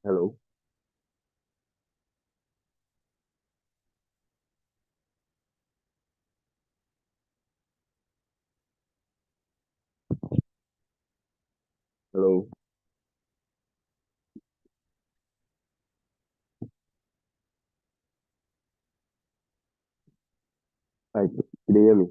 Hello, hello. Hi, can you hear me?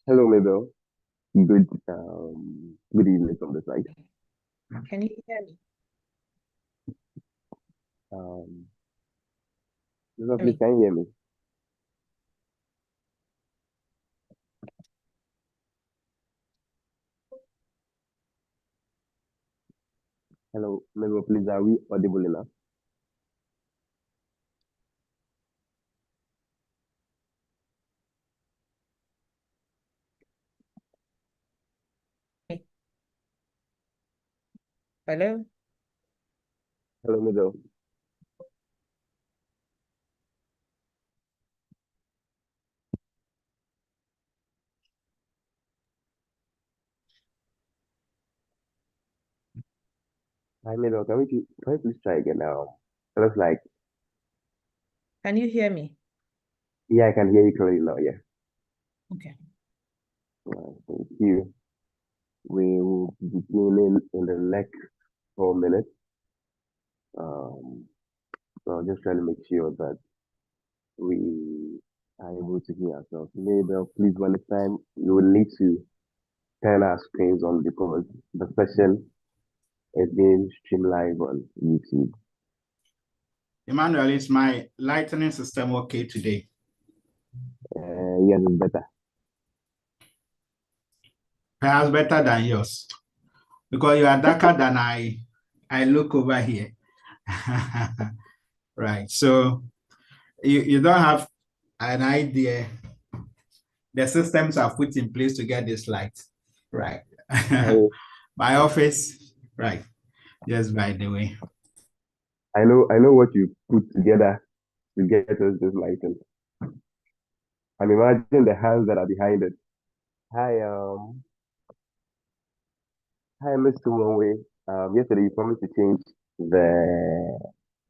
Hello, Mabel. Good, good evening from the side. Can you hear me? Um, Mabel, Hear please, me? can you hear me? Hello, Mabel, please, are we audible enough? Hello? Hello, Mabel. Hi, Mabel. Can we please try again now? It looks like, Can you hear me? yeah, I can hear you clearly now. Yeah. Okay. Thank you. We will be beginning in the next 4 minutes. Um, so I'll just try to make sure that we are able to hear ourselves. Mabel, please, one time, you will need to turn our screens on because the session is being streamed live on YouTube. Emmanuel, is my lightning system okay today? Yes, it's better. Perhaps better than yours, because you are darker than I look over here. Right. So you don't have an idea the systems are put in place to get this light. Right. I, My office, right. Just by the way. I know what you put together to get us this lighting. I'm imagining the hands that are behind it. Hi, hi, Mr. Monway. Yesterday you promised to change the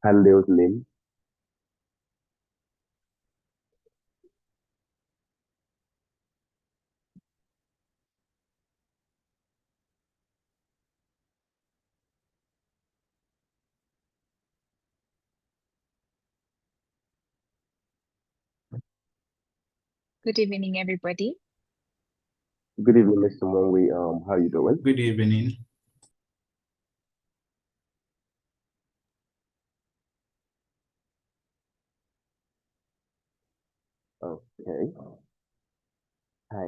handle's name. Good evening, everybody. Good evening, Mr. Monway. How you doing? Good evening. Okay. Hi,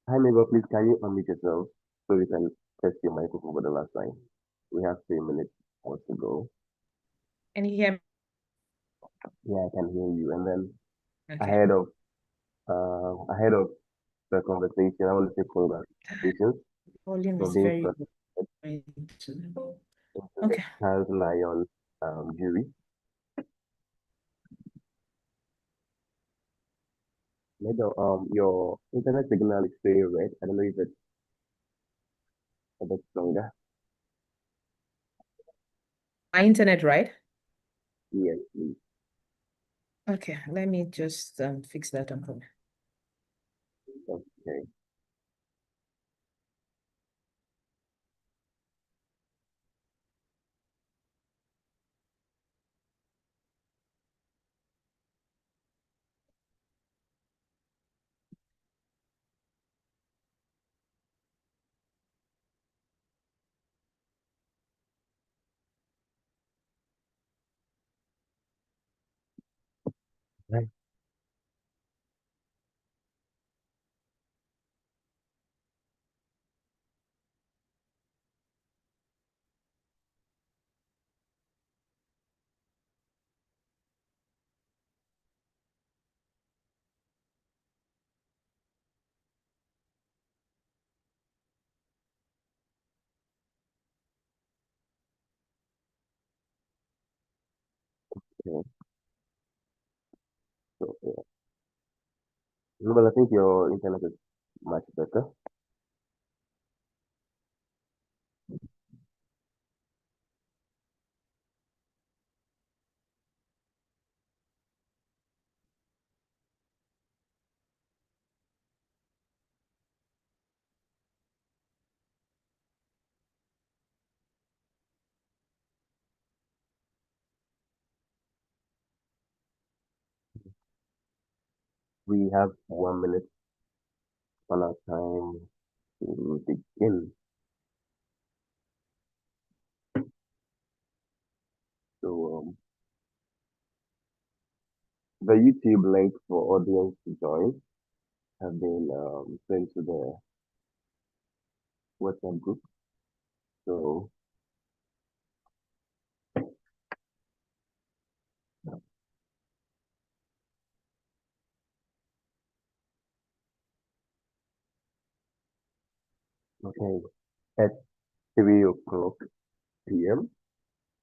hi, neighbor. Please, can you unmute yourself so we can test your microphone for the last time? We have 3 minutes more to go. Can you hear me? Yeah, I can hear you. And then Okay. ahead of the conversation, I want to say congratulations Volume for is being very selected good. into the Okay. Cannes Lion jury. Maybe your internet signal is very red. I don't know if it's a bit stronger. My internet, right? Yes, please. Okay. Let me just fix that on. Okay. Right. Okay. So, yeah. Well, I think your internet is much better. We have 1 minute on our time to begin. So the YouTube link for audience to join have been sent to the WhatsApp group. So okay, at 3 o'clock p.m.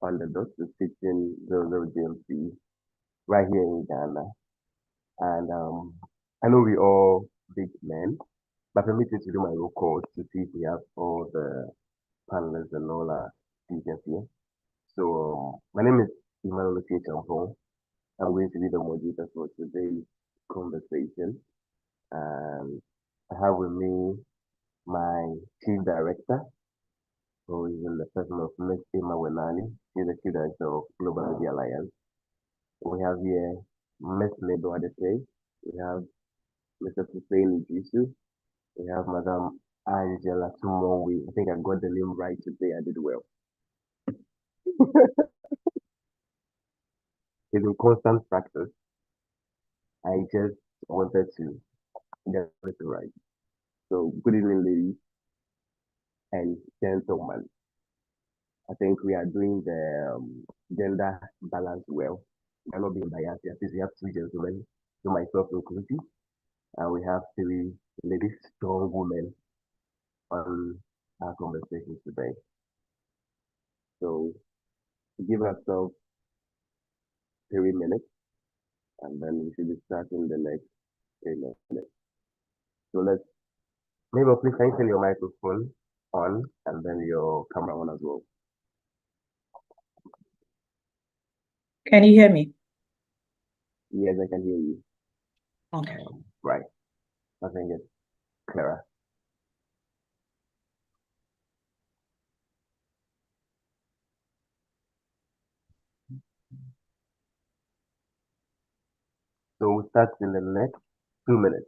on the dot to 16:00 GMT right here in Ghana. And I know we all big men, but permit me to do my roll call to see if we have all the panelists and all our speakers here. So my name is Emmanuel Champon. I'm going to be the moderator for today's conversation. And I have with me my chief director, who is in the person of Ms. Emma Wenani. She's the chief director of Global Media Alliance. We have here Ms. Nedo Adete. We have Mr. Hussein Idrisu. We have Madam Angela Tumonwi. I think I got the name right today. I did well. It's in constant practice. I just wanted to get it right. So, good evening, ladies and gentlemen. I think we are doing the gender balance well. We are not being biased. At least we have two gentlemen, to myself inclusive, and we have three ladies, strong women on our conversation today. So, give ourselves 3 minutes, and then we should be starting the next 3 minutes. So let's, maybe please can you turn your microphone on and then your camera on as well. Can you hear me? Yes, I can hear you. Okay. Right. I think it's clearer. So we'll start in the next 2 minutes.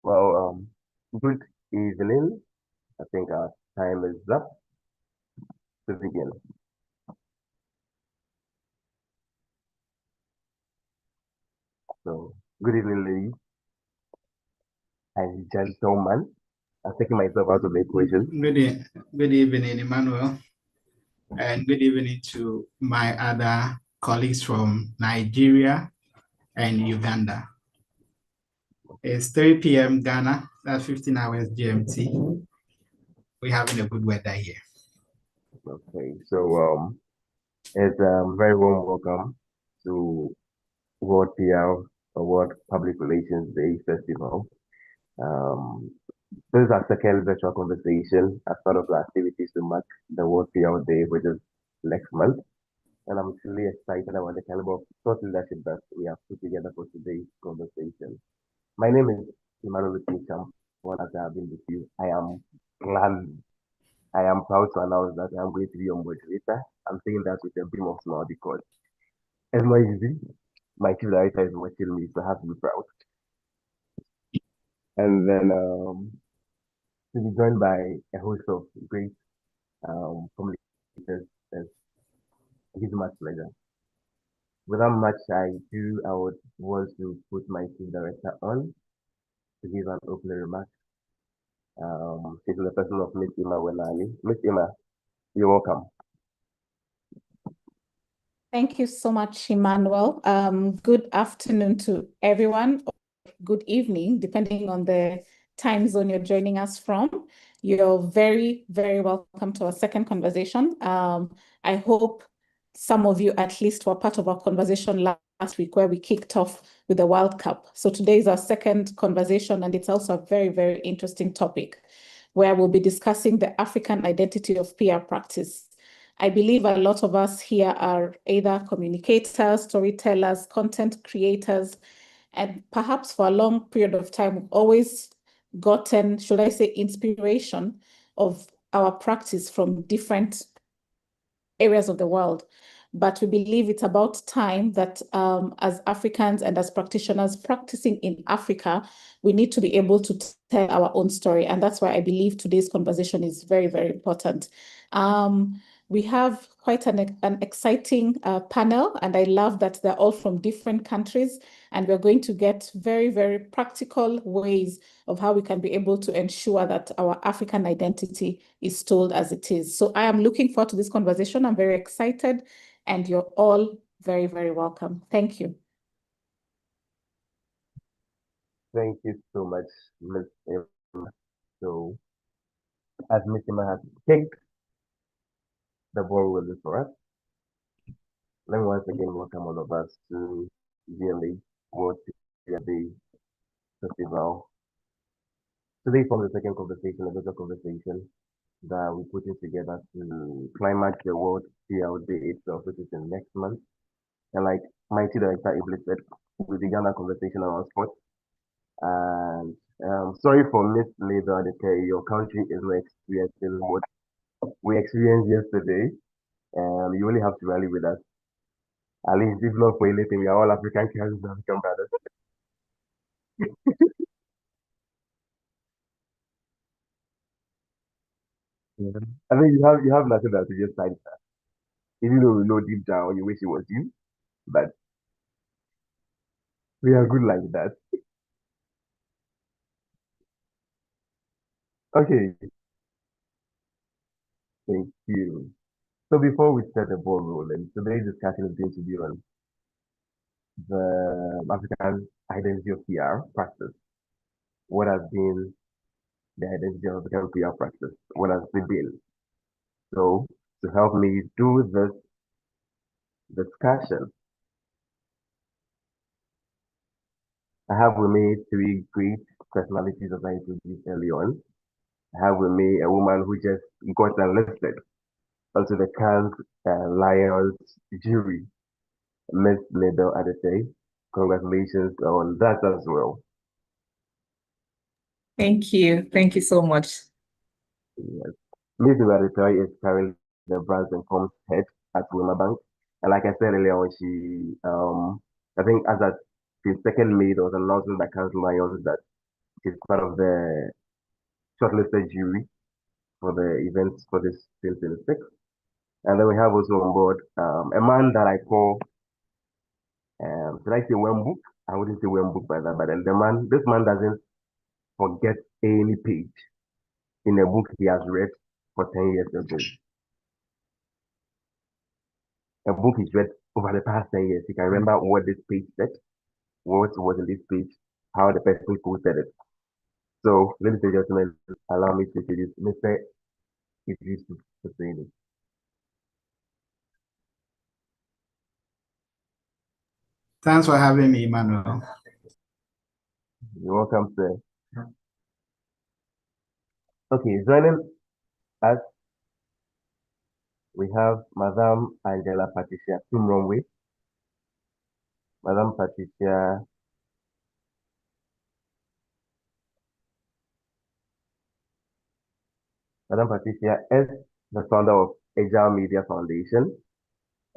Well, good evening. I think our time is up to begin. So, good evening, ladies and gentlemen. I'm taking myself out of the equation. Good evening, Emmanuel, and good evening to my other colleagues from Nigeria and Uganda. It's 3 p.m. Ghana, that's 15 hours GMT. We're having a good weather here. Okay, so it's very warm welcome to World PR or World Public Relations Day Festival. This is our second virtual conversation as part of the activities to mark the World PR Day, which is next month. and I'm truly excited about the caliber of thought leadership that we have put together for today's conversation. My name is Emmanuel Champ. As I have been with you, glad, I am proud to announce that I'm going to be your moderator. I'm saying that with a beam of smile because it's not easy. My chief director is watching me, so I have to be proud. And then to be joined by a host of great communicators, it's much pleasure. Without much ado, I would want to put my chief director on to give an opening remark. She's in the person of Miss Emma Wenani. Miss Emma, you're welcome. Thank you so much, Emmanuel. Good afternoon to everyone, or good evening, depending on the time zone you're joining us from. You're very, very welcome to our second conversation. I hope some of you at least were part of our conversation last week where we kicked off with the World Cup. So today is our second conversation, and it's also a very, very interesting topic where we'll be discussing the African identity of PR practice. I believe a lot of us here are either communicators, storytellers, content creators, and perhaps for a long period of time, we've always gotten, should I say, inspiration of our practice from different areas of the world. But we believe it's about time that as Africans and as practitioners practicing in Africa, we need to be able to tell our own story. And that's why I believe today's conversation is very, very important. We have quite an exciting panel, and I love that they're all from different countries, and we're going to get very, very practical ways of how we can be able to ensure that our African identity is told as it is. So I am looking forward to this conversation. I'm very excited, and you're all very, very welcome. Thank you. Thank you so much, Miss Emma. So, as Miss Emma has kicked the ball rolling for us, let me once again welcome all of us to GLA World Media Day Festival. Today forms the second conversation, a better conversation that we're putting together to climax the World PR Day itself, which is in next month. And like my chief director Iblis said, we began a conversation around sports. And sorry for Miss Labor, your country is not experiencing what we experienced yesterday. You only have to rally with us. At least if not for anything, we are all African cousins and African brothers. Yeah. I mean, you have nothing that to just sign that. Even though we know deep down you wish it was you, but we are good like that. Okay, thank you. So before we set the ball rolling, today's discussion is going to be on the African identity of PR practice. What has been the identity of African PR practice? What has it been? So to help me do this discussion, I have with me three great personalities as I introduced early on. I have with me a woman who just got enlisted onto the Cannes Lions jury, Miss Mabel Adete. Congratulations on that as well. Thank you. Thank you so much. Yes. Miss Adete is currently the brands and comms head at Wema Bank. And like I said earlier on, she, I think as at the second May, there was an announcement by Cannes Lions that she's part of the shortlisted jury for the events for this 2026. And then we have also on board a man that I call, should I say Wembook? I wouldn't say Wembook by that, but then this man doesn't forget any page in a book he has read for 10 years ago. A book he's read over the past 10 years. He can remember what this page said, what was in this page, how the person quoted it. So, ladies and gentlemen, allow me to introduce Mr. Idris Hussaini. Thanks for having me, Emmanuel. You're welcome, sir. Okay, joining us We have Madame Angela Patricia Tumromwe. Madame Patricia is the founder of Agile Media Foundation,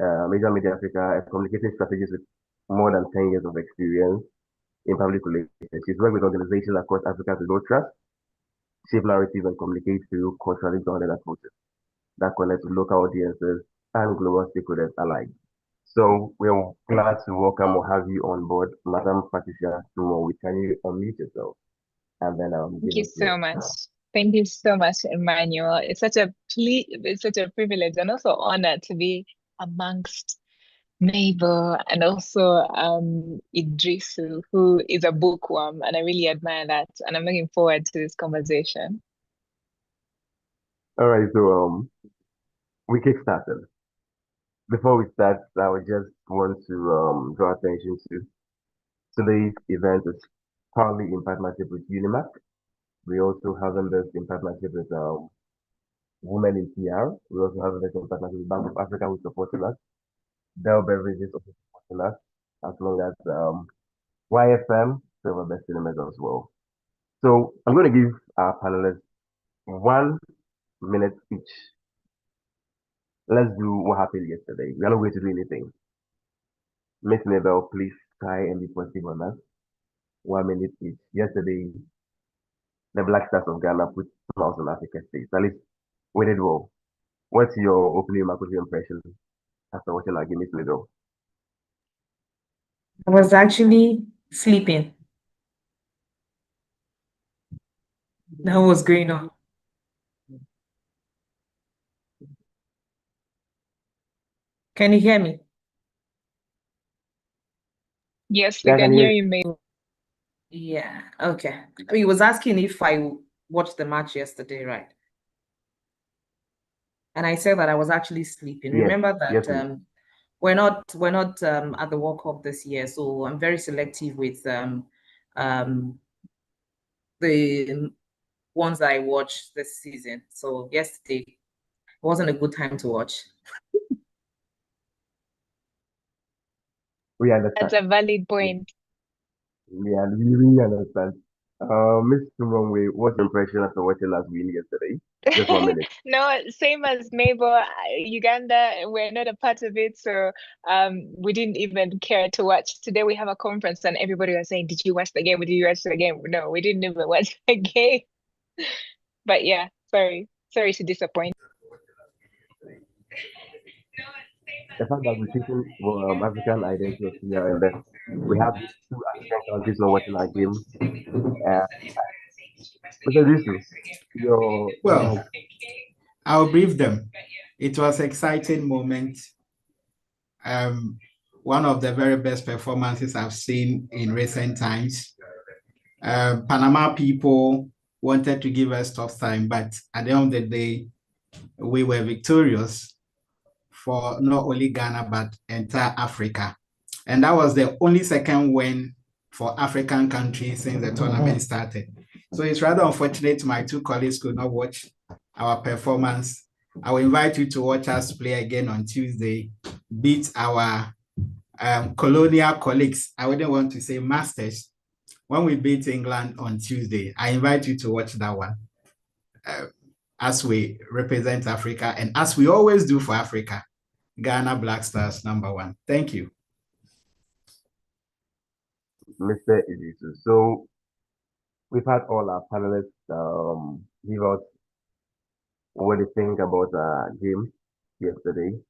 Agile Media Africa, a communication strategist with more than 10 years of experience in public relations. She's worked with organizations across Africa to build trust, shape narratives, and communicate through culturally grounded approaches that connect with local audiences and global stakeholders alike. So we're glad to welcome or have you on board, Madam Patricia Tumromwe. Can you unmute yourself? And then Thank you so much. Thank you so much, Emmanuel. It's such a privilege and also honor to be amongst Mabel and also Idrisu, who is a bookworm, and I really admire that. And I'm looking forward to this conversation. All right, so we kick started. Before we start, I would just want to draw attention to today's event is partly in partnership with Unimac. We also have this in partnership with Women in PR. We also have this in partnership with Bank of Africa, who supporting us. Bell Beverages also supporting us, as long as YFM, Silver Best Cinemas as well. So I'm going to give our panelists 1 minute each. Let's do what happened yesterday. We are not going to do anything. Miss Mabel, please try and be positive on us. 1 minute each. Yesterday, the Black Stars of Ghana put smiles on Africa's face. At least we did well. What's your opening remark, your impression after watching our game, Miss Mabel? I was actually sleeping. That was going on. Can you hear me? Yes, we can hear you, Mabel. Yeah, okay. I mean, he was asking if I watched the match yesterday, right? And I said that I was actually sleeping. Yes, Remember that yes, we're not at the World Cup this year, so I'm very selective with the ones that I watch this season. So yesterday wasn't a good time to watch. we understand. That's a valid point. Yeah, we really understand. Miss Tumromwe, what's your impression after watching us win yesterday? Just 1 minute. No, same as Mabel, Uganda, we're not a part of it, so we didn't even care to watch. Today we have a conference and everybody was saying, "Did you watch the game? Did you watch the game?" No, we didn't even watch the game. But yeah, sorry to disappoint. The fact that we're taking African identity of here, and then we have these 2 African countries not watching our game. Mr. Disu, Well, I'll brief them. It was an exciting moment. One of the very best performances I've seen in recent times. Panama people wanted to give us tough time, but at the end of the day, we were victorious for not only Ghana, but entire Africa. And that was the only second win for African countries since the tournament started. So it's rather unfortunate my 2 colleagues could not watch our performance. I will invite you to watch us play again on Tuesday, beat our colonial colleagues. I wouldn't want to say masters. When we beat England on Tuesday, I invite you to watch that one as we represent Africa and as we always do for Africa. Ghana Black Stars #1. Thank you. Mr. Idrisu. So we've had all our panelists give us what they think about our game yesterday.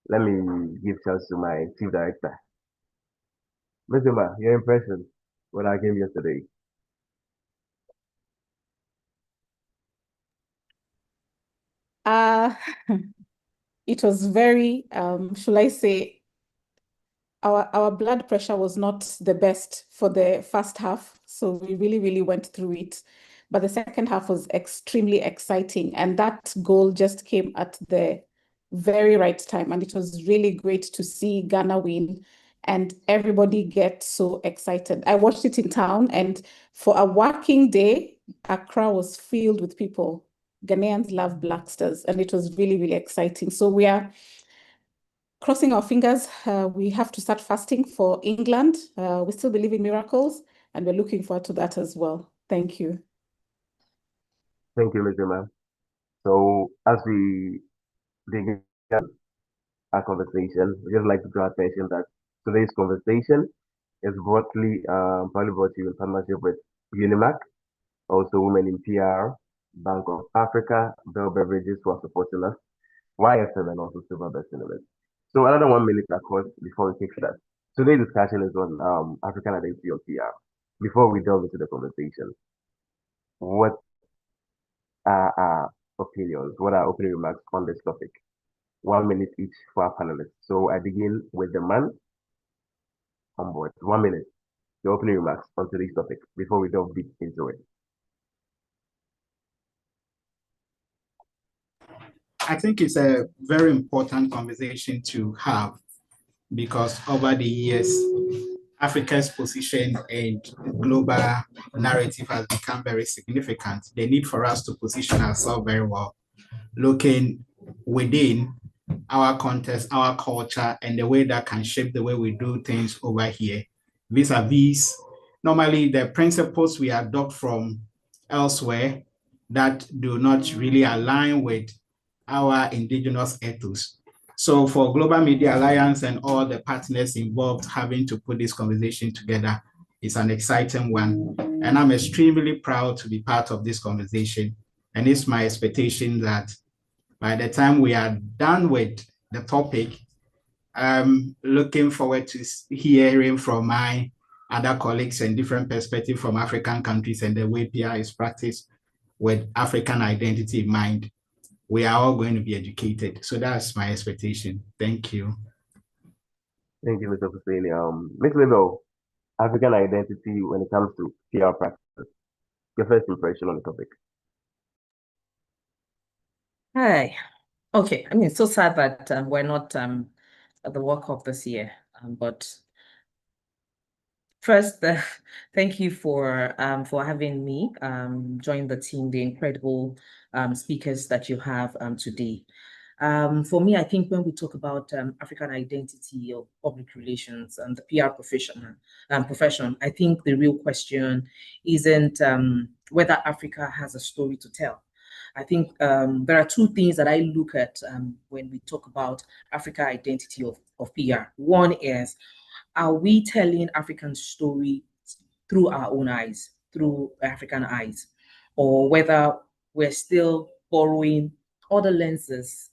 Let me give chance to my chief director. Ms. Uma, your impression with our game yesterday? It was very, shall I say, our blood pressure was not the best for the first half, so we really went through it. But the second half was extremely exciting, and that goal just came at the very right time, and it was really great to see Ghana win and everybody get so excited. I watched it in town, and for a working day, Accra was filled with people. Ghanaians love Black Stars, and it was really, really exciting. So we are crossing our fingers. We have to start fasting for England. We still believe in miracles, and we're looking forward to that as well. Thank you. Thank you, Mr. Ma'am. So as we begin our conversation, we just like to draw attention that today's conversation is broadly probably brought to you in partnership with Unimac, also Women in PR, Bank of Africa, Bell Beverages who are supporting us, YSM, and also Silverbest Cinemas. So another 1 minute across before we kickstart. Today's discussion is on African identity of PR. Before we delve into the conversation, what are our opinions? What are opening remarks on this topic? 1 minute each for our panelists. So I begin with the man on board. 1 minute. Your opening remarks on today's topic before we delve deep into it. I think it's a very important conversation to have because over the years, Africa's position in global narrative has become very significant. The need for us to position ourselves very well, looking within our context, our culture, and the way that can shape the way we do things over here, vis-a-vis normally the principles we adopt from elsewhere that do not really align with our indigenous ethos. So for Global Media Alliance and all the partners involved having to put this conversation together is an exciting one. And I'm extremely proud to be part of this conversation. And it's my expectation that by the time we are done with the topic, I'm looking forward to hearing from my other colleagues and different perspectives from African countries and the way PR is practiced with African identity in mind. We are all going to be educated. So that's my expectation. Thank you. Thank you, Mr. Husseini. Ms. Mabel, African identity when it comes to PR practice. Your first impression on the topic. Hi. Okay. I mean, it's so sad that we're not at the World Cup this year. But first, thank you for having me join the team, the incredible speakers that you have today. For me, I think when we talk about African identity or public relations and the PR profession, I think the real question isn't whether Africa has a story to tell. I think there are two things that I look at when we talk about Africa identity of PR. One is, are we telling African story through our own eyes, through African eyes, or whether we're still borrowing other lenses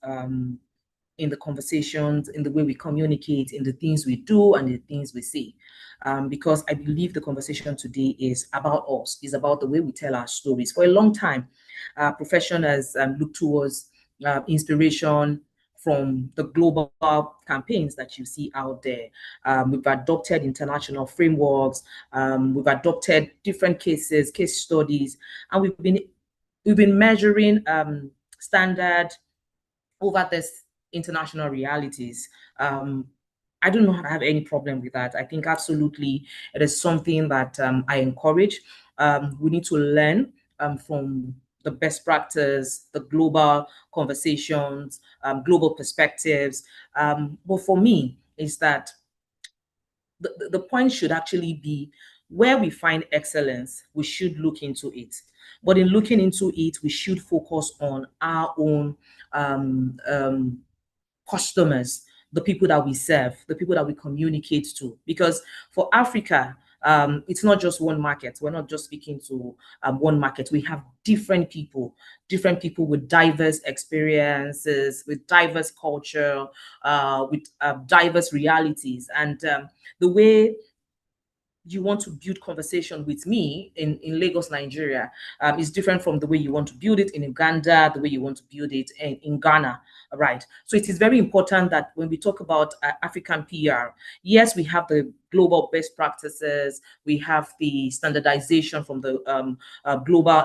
in the conversations, in the way we communicate, in the things we do and the things we say. Because I believe the conversation today is about us, is about the way we tell our stories. For a long time, our profession has looked towards inspiration from the global campaigns that you see out there. We've adopted international frameworks, we've adopted different case studies, and we've been measuring standard over this international realities. I do not have any problem with that. I think absolutely it is something that I encourage. We need to learn from the best practice, the global conversations, global perspectives. But for me, is that the point should actually be where we find excellence, we should look into it. But in looking into it, we should focus on our own customers, the people that we serve, the people that we communicate to. Because for Africa, it's not just one market. We're not just speaking to one market. We have different people with diverse experiences, with diverse culture, with diverse realities. And the way you want to build conversation with me in Lagos, Nigeria, is different from the way you want to build it in Uganda, the way you want to build it in Ghana, right? So it is very important that when we talk about African PR, yes, we have the global best practices, we have the standardization from the global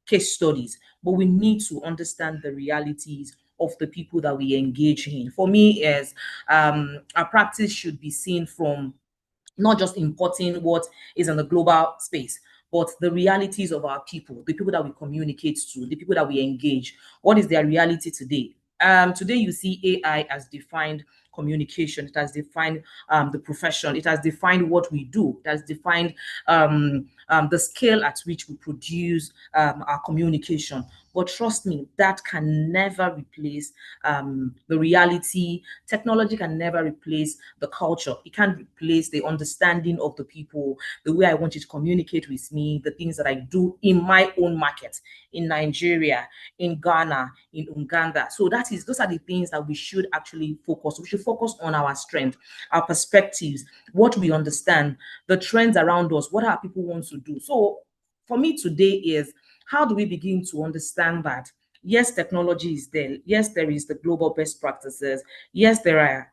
case studies, but we need to understand the realities of the people that we engage in. For me, is our practice should be seen from not just importing what is in the global space, but the realities of our people, the people that we communicate to, the people that we engage. What is their reality today? Today you see AI has defined communication. It has defined the profession. It has defined what we do. It has defined the scale at which we produce our communication. But trust me, that can never replace the reality. Technology can never replace the culture. It can't replace the understanding of the people, the way I want you to communicate with me, the things that I do in my own market, in Nigeria, in Ghana, in Uganda. So those are the things that we should actually focus. We should focus on our strength, our perspectives, what we understand, the trends around us, what our people want to do. So for me today is, how do we begin to understand that? Yes, technology is there. Yes, there is the global best practices. Yes, there are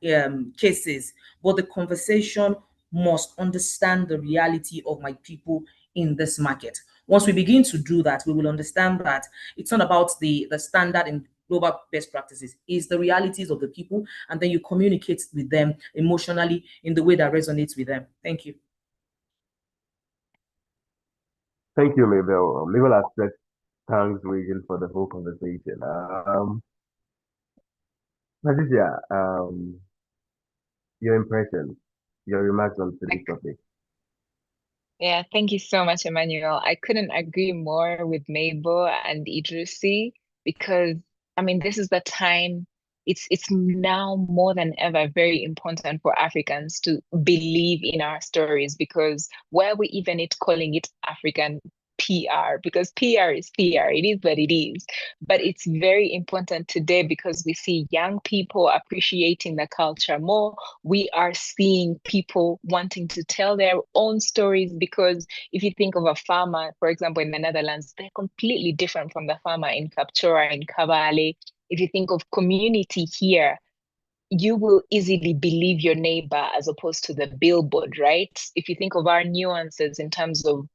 cases, but the conversation must understand the reality of my people in this market. Once we begin to do that, we will understand that it's not about the standard and global best practices, it's the realities of the people, and then you communicate with them emotionally in the way that resonates with them. Thank you. Thank you, Mabel. Mabel has set tongues waiting for the whole conversation. Patricia, your impressions, your remarks on today's topic. Yeah, thank you so much, Emmanuel. I couldn't agree more with Mabel and Idrisi, because I mean, this is the time. It's now more than ever very important for Africans to believe in our stories, because where we even calling it African PR, because PR is PR, it is what it is. But it's very important today because we see young people appreciating the culture more. We are seeing people wanting to tell their own stories, because if you think of a farmer, for example, in the Netherlands, they're completely different from the farmer in Kapchora, in Kabale. If you think of community here, you will easily believe your neighbor as opposed to the billboard, right? If you think of our nuances in terms of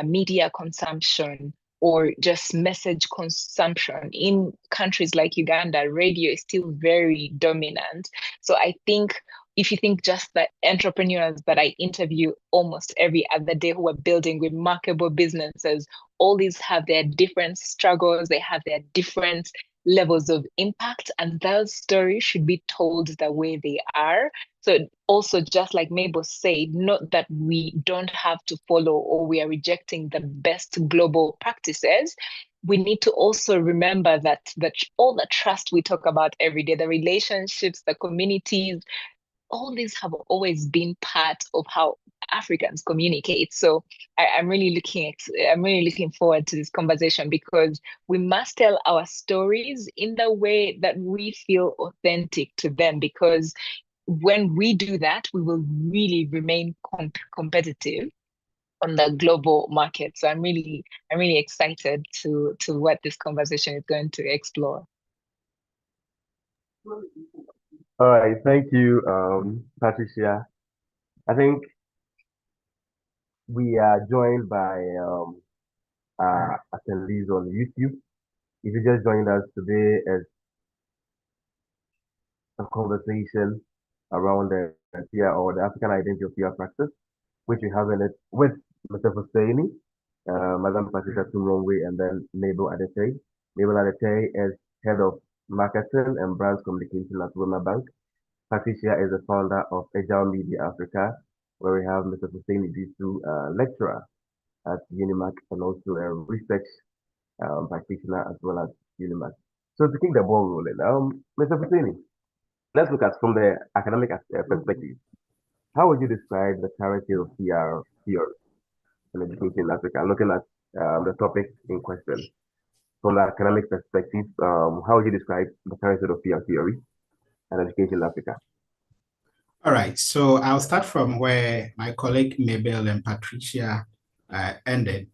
media consumption or just message consumption, in countries like Uganda, radio is still very dominant. So I think if you think just the entrepreneurs that I interview almost every other day who are building remarkable businesses, all these have their different struggles, they have their different levels of impact, and those stories should be told the way they are. So also, just like Mabel said, not that we don't have to follow or we are rejecting the best global practices. We need to also remember that all the trust we talk about every day, the relationships, the communities, all these have always been part of how Africans communicate. So I'm really looking forward to this conversation, because we must tell our stories in the way that we feel authentic to them, because when we do that, we will really remain competitive on the global market. So I'm really excited to what this conversation is going to explore. All right, thank you, Patricia. I think we are joined by attendees on YouTube. If you just joined us today, as a conversation around the PR or the African identity of PR practice, which we have in it with Mr. Husseini, Madam Patricia Tumrongwe, and then Mabel Adete. Mabel Adete is Head of Marketing and Brands Communication at Wema Bank. Patricia is the founder of Agile Media Africa, where we have Mr. Husseini Disu, lecturer at UNIMAC and also a research practitioner as well as UNIMAC. So to keep the ball rolling, Mr. Husseini, let's look at from the academic perspective. How would you describe the character of PR theory and education in Africa? Looking at the topic in question from the academic perspective, how would you describe the character of PR theory and education in Africa? All right, so I'll start from where my colleague Mabel and Patricia ended,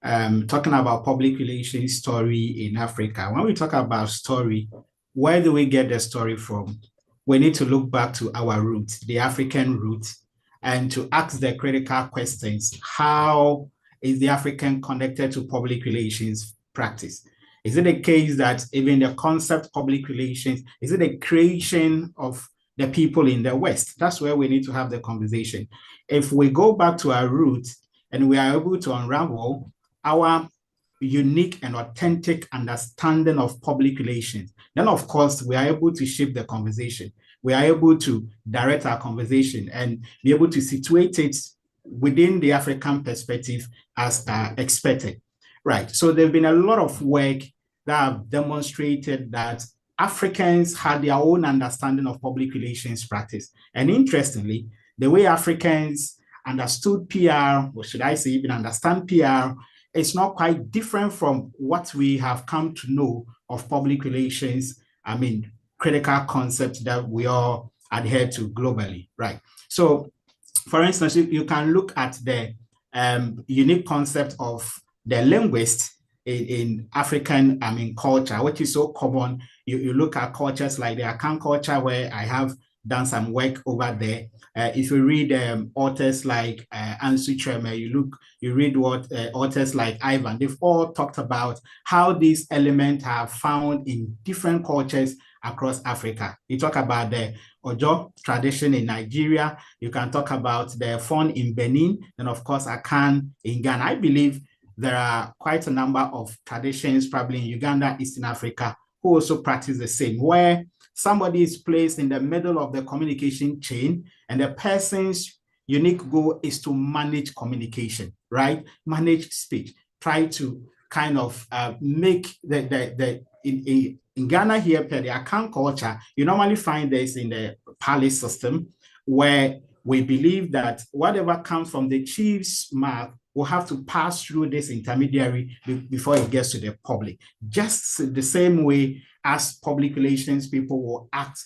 talking about public relations story in Africa. When we talk about story, where do we get the story from? We need to look back to our roots, the African roots, and to ask the critical questions. How is the African connected to public relations practice? Is it a case that even the concept public relations, is it a creation of the people in the West? That's where we need to have the conversation. If we go back to our roots and we are able to unravel our unique and authentic understanding of public relations, then of course we are able to shape the conversation. We are able to direct our conversation and be able to situate it within the African perspective as expected. Right. So there's been a lot of work that have demonstrated that Africans had their own understanding of public relations practice. And interestingly, the way Africans understood PR, or should I say even understand PR, is not quite different from what we have come to know of public relations. I mean, critical concepts that we all adhere to globally, right? So, for instance, you can look at the unique concept of the linguist in African, culture, which is so common. You look at cultures like the Akan culture, where I have done some work over there. If you read authors like Ansu Treme, you read what authors like Ivan, they've all talked about how these elements are found in different cultures across Africa. You talk about the Ojo tradition in Nigeria. You can talk about the Fon in Benin, and of course Akan in Ghana. I believe there are quite a number of traditions, probably in Uganda, Eastern Africa, who also practice the same, where somebody is placed in the middle of the communication chain, and the person's unique goal is to manage communication, right? Manage speech, try to kind of make in Ghana here, per the Akan culture, you normally find this in the palace system, where we believe that whatever comes from the chief's mouth will have to pass through this intermediary before it gets to the public. Just the same way as public relations people will act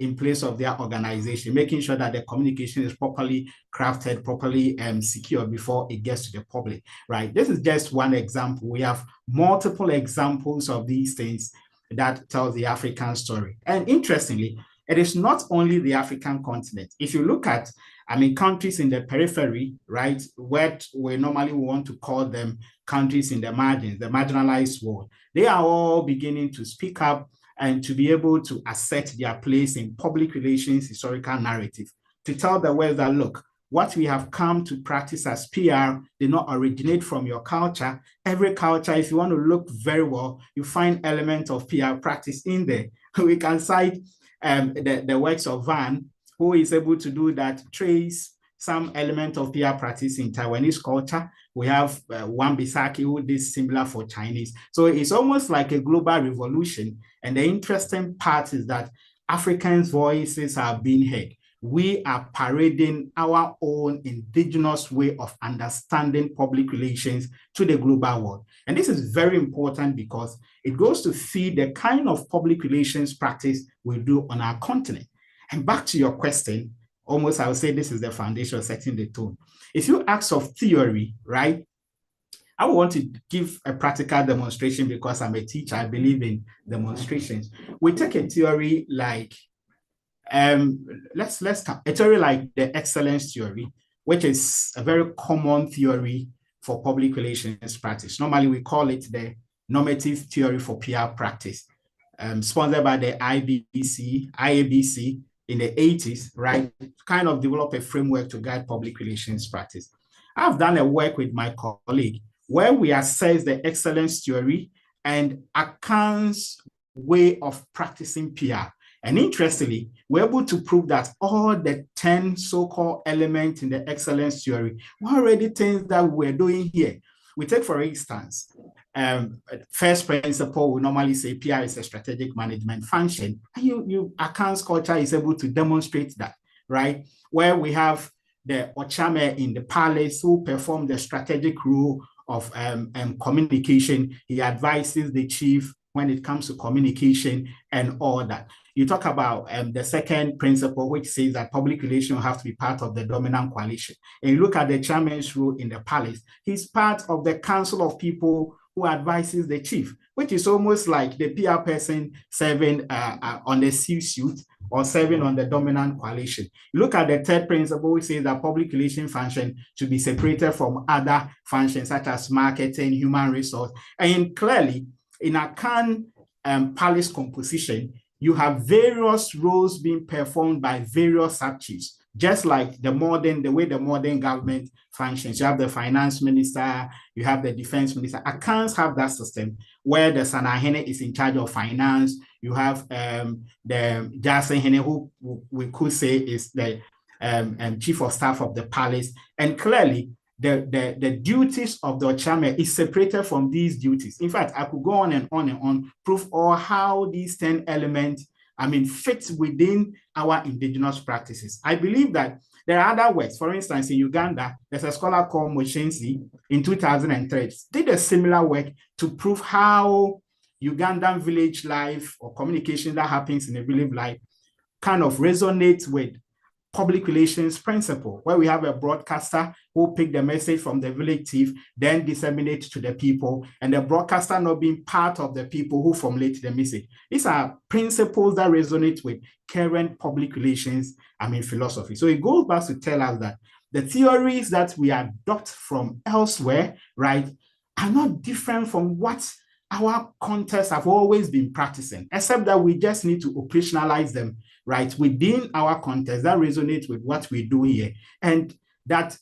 in place of their organization, making sure that the communication is properly crafted, properly secured before it gets to the public, right? This is just one example. We have multiple examples of these things that tell the African story. And interestingly, it is not only the African continent. If you look at, countries in the periphery, right, what we normally want to call them countries in the margins, the marginalized world, they are all beginning to speak up and to be able to assert their place in public relations historical narrative, to tell the world that, look, what we have come to practice as PR did not originate from your culture. Every culture, if you want to look very well, you find elements of PR practice in there. We can cite the works of Van, who is able to do that, trace some element of PR practice in Taiwanese culture. We have Wan Bisaki, who did similar for Chinese. So it's almost like a global revolution. And the interesting part is that Africans' voices are being heard. We are parading our own indigenous way of understanding public relations to the global world. And this is very important because it goes to feed the kind of public relations practice we do on our continent. And back to your question, almost I would say this is the foundation setting the tone. If you ask of theory, right, I want to give a practical demonstration because I'm a teacher. I believe in demonstrations. We take a theory like, let's a theory like the excellence theory, which is a very common theory for public relations practice. Normally, we call it the normative theory for PR practice, sponsored by the IABC in the 80s, right? Kind of develop a framework to guide public relations practice. I've done a work with my colleague where we assess the excellence theory and Akan's way of practicing PR. And interestingly, we're able to prove that all the 10 so-called elements in the excellence theory were already things that we're doing here. We take, for instance, first principle, we normally say PR is a strategic management function. And Akan's culture is able to demonstrate that, right? Where we have the Ochame in the palace who perform the strategic role of communication. He advises the chief when it comes to communication and all that. You talk about the second principle, which says that public relations have to be part of the dominant coalition. And you look at the chairman's role in the palace. He's part of the council of people who advises the chief, which is almost like the PR person serving on the C-suite or serving on the dominant coalition. You look at the third principle, which says that public relation function should be separated from other functions such as marketing, human resource. And clearly, in Akan palace composition, you have various roles being performed by various sub-chiefs. just like the way the modern government functions. You have the finance minister, you have the defense minister. Accounts have that system where the Sanahene is in charge of finance. You have the Jasehene, who we could say is the chief of staff of the palace. And clearly, the duties of the Ochame is separated from these duties. In fact, I could go on and on and on, prove all how these 10 elements, fit within our indigenous practices. I believe that there are other works. For instance, in Uganda, there's a scholar called Moshensi in 2003, did a similar work to prove how Ugandan village life or communication that happens in the village life kind of resonates with public relations principle, where we have a broadcaster who pick the message from the village chief, then disseminate to the people, and the broadcaster not being part of the people who formulate the message. These are principles that resonate with current public relations, philosophy. So it goes back to tell us that the theories that we adopt from elsewhere, right, are not different from what our contexts have always been practicing, except that we just need to operationalize them, right, within our context that resonates with what we do here. And that,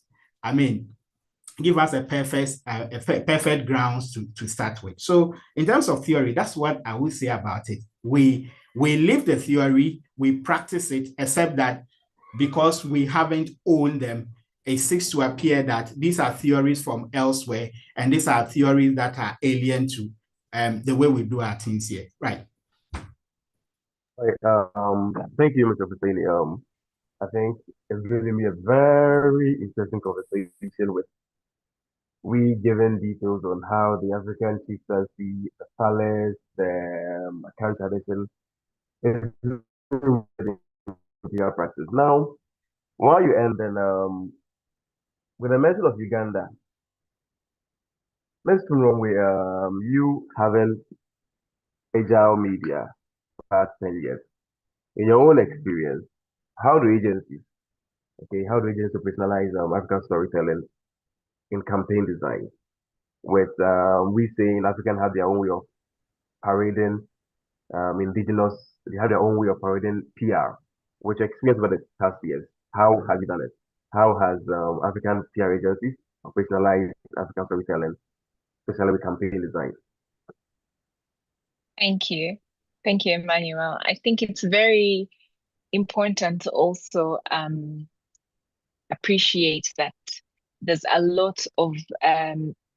give us a perfect grounds to start with. So in terms of theory, that's what I would say about it. We live the theory, we practice it, except that because we haven't owned them, it seems to appear that these are theories from elsewhere, and these are theories that are alien to the way we do our things here, right? Thank you, Mr. Fuseni. I think it's giving me a very interesting conversation with we given details on how the African chieftaincy, the palace, the account tradition is your practice. Now, while you end, then with the mention of Uganda, let's come wrong with you having agile media for the past 10 years. In your own experience, how do agencies operationalize African storytelling in campaign design? With we saying African have their own way of parading indigenous, they have their own way of parading PR, which experience over the past years. How have you done it? How has African PR agencies operationalized African storytelling, especially with campaign design? Thank you. Thank you, Emmanuel. I think it's very important to also appreciate that there's a lot of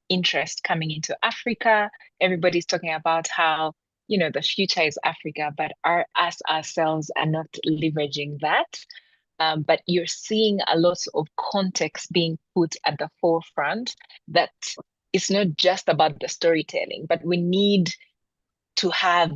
interest coming into Africa. Everybody's talking about how, the future is Africa, but us ourselves are not leveraging that. But you're seeing a lot of context being put at the forefront that it's not just about the storytelling, but we need to have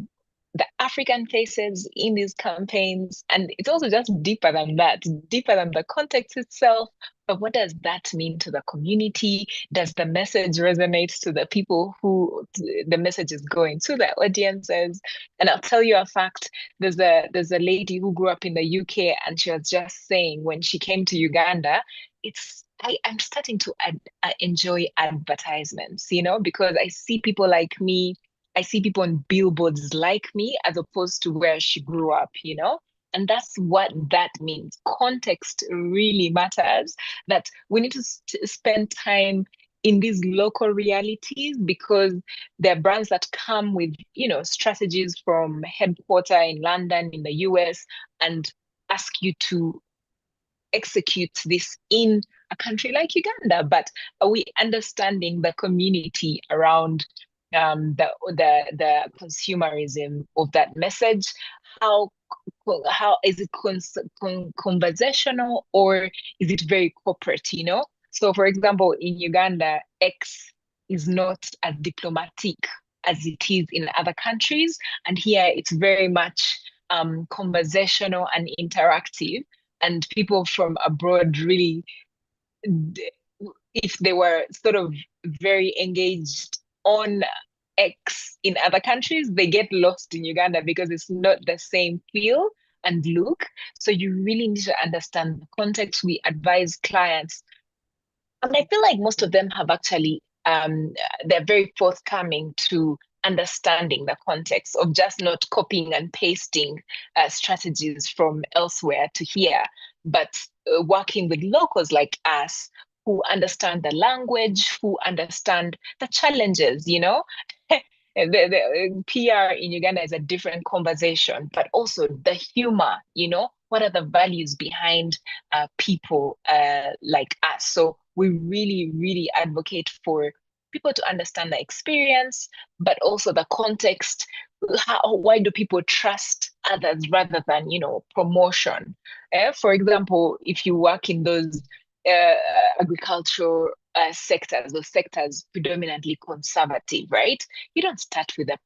the African faces in these campaigns. And it's also just deeper than that, deeper than the context itself. But what does that mean to the community? Does the message resonate to the people who the message is going to, the audiences? And I'll tell you a fact, there's a lady who grew up in the UK, and she was just saying when she came to Uganda, I'm starting to enjoy advertisements, because I see people like me, I see people on billboards like me, as opposed to where she grew up, And that's what that means. Context really matters, that we need to spend time in these local realities, because there are brands that come with, strategies from headquarters in London, in the US, and ask you to execute this in a country like Uganda. But are we understanding the community around the consumerism of that message? How is it conversational, or is it very corporate? So, for example, in Uganda, X is not as diplomatic as it is in other countries, and here it's very much conversational and interactive, and people from abroad really, if they were sort of very engaged on X in other countries, they get lost in Uganda because it's not the same feel and look. So you really need to understand the context. We advise clients, and I feel like most of them have actually, they're very forthcoming to understanding the context of just not copying and pasting strategies from elsewhere to here, but working with locals like us who understand the language, who understand the challenges, you know. The PR in Uganda is a different conversation, but also the humor, you know, what are the values behind people like us? So we really, really advocate for people to understand the experience, but also the context. Why do people trust others rather than, you know, promotion? For example, if you work in those uh, agricultural sectors, those sectors predominantly conservative, right? You don't start with the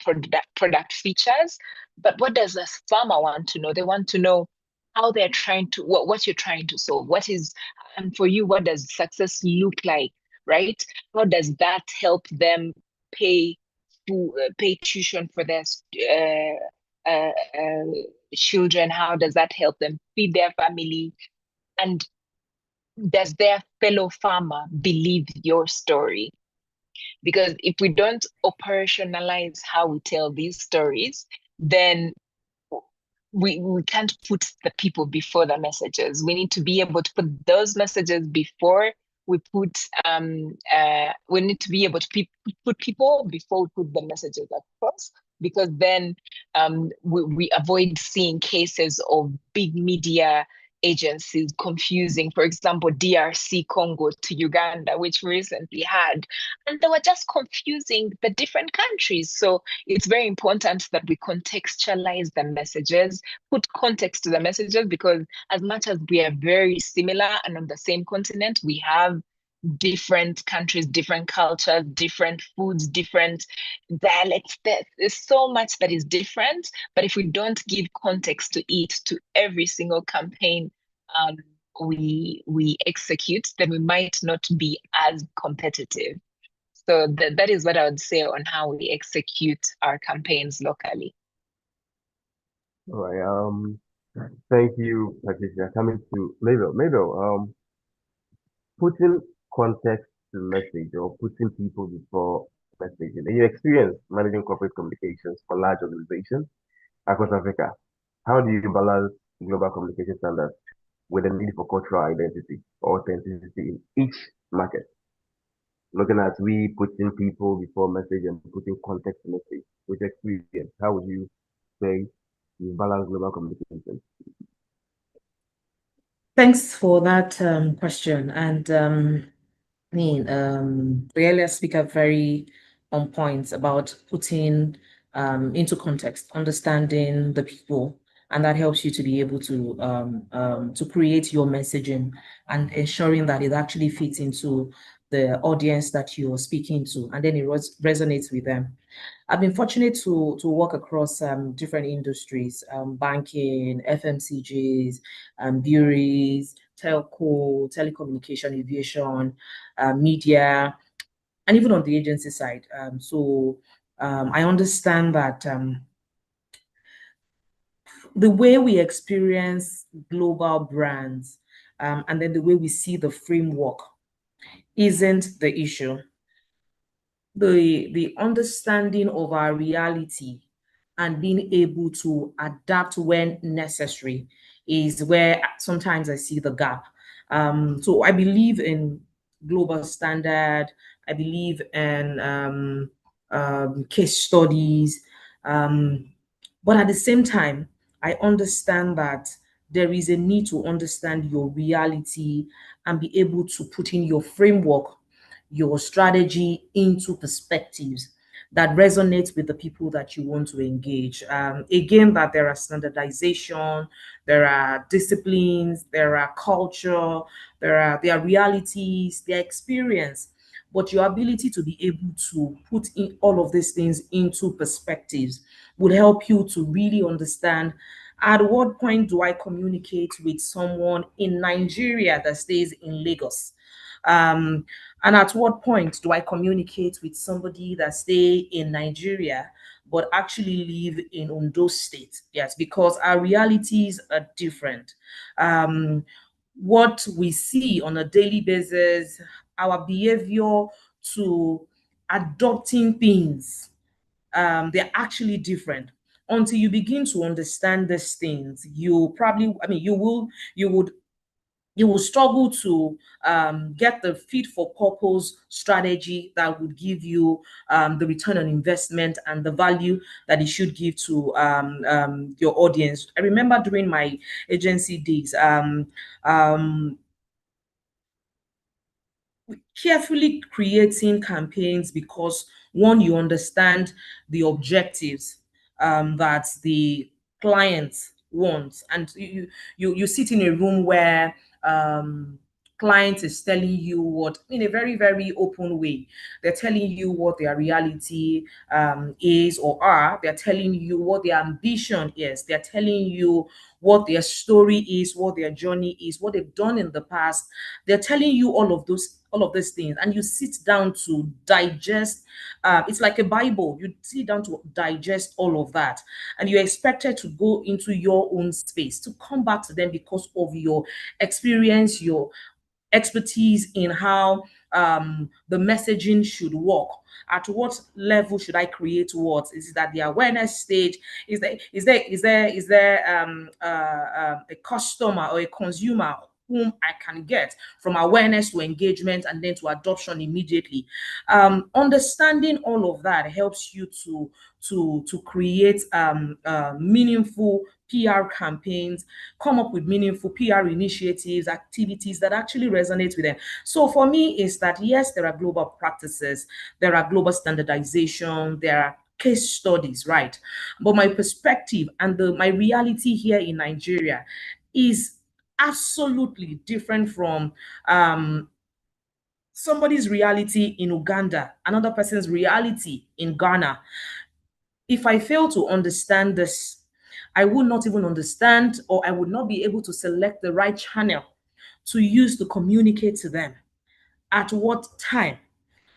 product features, but what does a farmer want to know? They want to know how they're trying to, what you're trying to solve. What is, and for you, what does success look like, right? How does that help them pay pay tuition for their children? How does that help them feed their family? And does their fellow farmer believe your story? Because if we don't operationalize how we tell these stories, then we can't put the people before the messages. We need to be able to put those messages before we put we need to be able to put people before we put the messages across, because then we avoid seeing cases of big media agencies confusing, for example, DRC Congo to Uganda, which we recently had, and they were just confusing the different countries. So it's very important that we contextualize the messages, put context to the messages, because as much as we are very similar and on the same continent, we have different countries, different cultures, different foods, different dialects. There's so much that is different, but if we don't give context to it, to every single campaign we execute, then we might not be as competitive. So that is what I would say on how we execute our campaigns locally. All right. Thank you, Patricia. Coming to Mabel. Mabel, putting context to message or putting people before messaging. In your experience managing corporate communications for large organizations across Africa, how do you balance global communication standards with the need for cultural identity or authenticity in each market? Looking at we putting people before message and putting context to message with experience, how would you say you balance global communication? Thanks for that question. And the earlier speaker very on point about putting into context, understanding the people, and that helps you to be able to create your messaging and ensuring that it actually fits into the audience that you're speaking to, and then it resonates with them. I've been fortunate to work across different industries, banking, FMCGs, breweries, telco, telecommunication, aviation, media, and even on the agency side. I understand that the way we experience global brands and then the way we see the framework isn't the issue. The understanding of our reality and being able to adapt when necessary is where sometimes I see the gap. So I believe in global standard. I believe in case studies. But at the same time, I understand that there is a need to understand your reality and be able to put in your framework, your strategy into perspectives that resonates with the people that you want to engage. Again, that there are standardization, there are disciplines, there are culture, there are realities, their experience, but your ability to be able to put in all of these things into perspectives would help you to really understand at what point do I communicate with someone in Nigeria that stays in Lagos? And at what point do I communicate with somebody that stay in Nigeria but actually live in Ondo State? Yes, because our realities are different. What we see on a daily basis, our behavior to adopting things, they're actually different. Until you begin to understand these things, you probably, I mean, you would you will struggle to get the fit for purpose strategy that would give you the return on investment and the value that it should give to your audience. I remember during my agency days, carefully creating campaigns because one, you understand the objectives that the client wants, and you sit in a room where client is telling you what, in a very, very open way, they're telling you what their reality is or are. They're telling you what their ambition is. They're telling you what their story is, what their journey is, what they've done in the past. They're telling you all of these things, and you sit down to digest. It's like a Bible. You sit down to digest all of that, and you're expected to go into your own space to come back to them because of your experience, your expertise in how the messaging should work. At what level should I create what? Is it at the awareness stage? Is there a customer or a consumer whom I can get from awareness to engagement and then to adoption immediately? Understanding all of that helps you to create meaningful PR campaigns, come up with meaningful PR initiatives, activities that actually resonate with them. So for me, is that yes, there are global practices, there are global standardization, there are case studies, right? But my perspective and my reality here in Nigeria is absolutely different from somebody's reality in Uganda, another person's reality in Ghana. If I fail to understand this, I would not even understand, or I would not be able to select the right channel to use to communicate to them. At what time?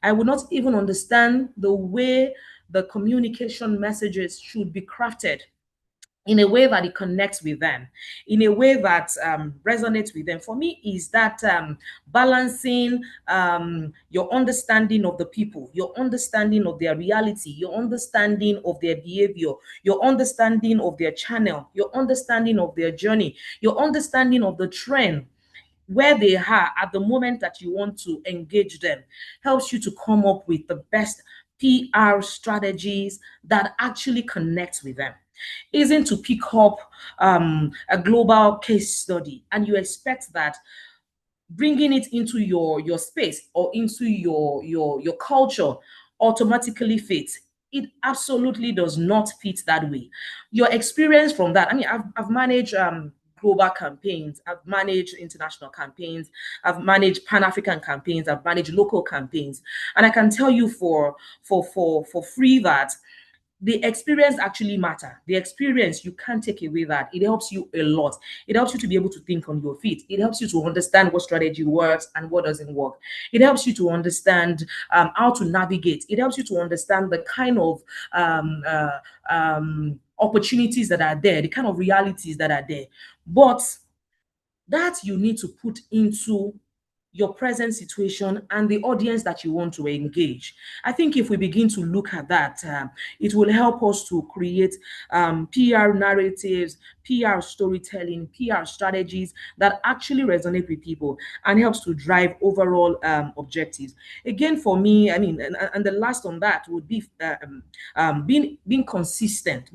I would not even understand the way the communication messages should be crafted in a way that it connects with them, in a way that resonates with them. For me, is that balancing your understanding of the people, your understanding of their reality, your understanding of their behavior, your understanding of their channel, your understanding of their journey, your understanding of the trend, where they are at the moment that you want to engage them, helps you to come up with the best PR strategies that actually connect with them. Isn't to pick up a global case study and you expect that bringing it into your space or into your culture automatically fits. It absolutely does not fit that way. Your experience from that, I mean, I've managed global campaigns, I've managed international campaigns, I've managed Pan-African campaigns, I've managed local campaigns, and I can tell you for free that the experience actually matter. The experience, you can't take away that. It helps you a lot. It helps you to be able to think on your feet. It helps you to understand what strategy works and what doesn't work. It helps you to understand how to navigate. It helps you to understand the kind of opportunities that are there, the kind of realities that are there. But that you need to put into your present situation and the audience that you want to engage. I think if we begin to look at that, it will help us to create PR narratives, PR storytelling, PR strategies that actually resonate with people and helps to drive overall objectives. Again, for me, I mean, and the last on that would be being consistent,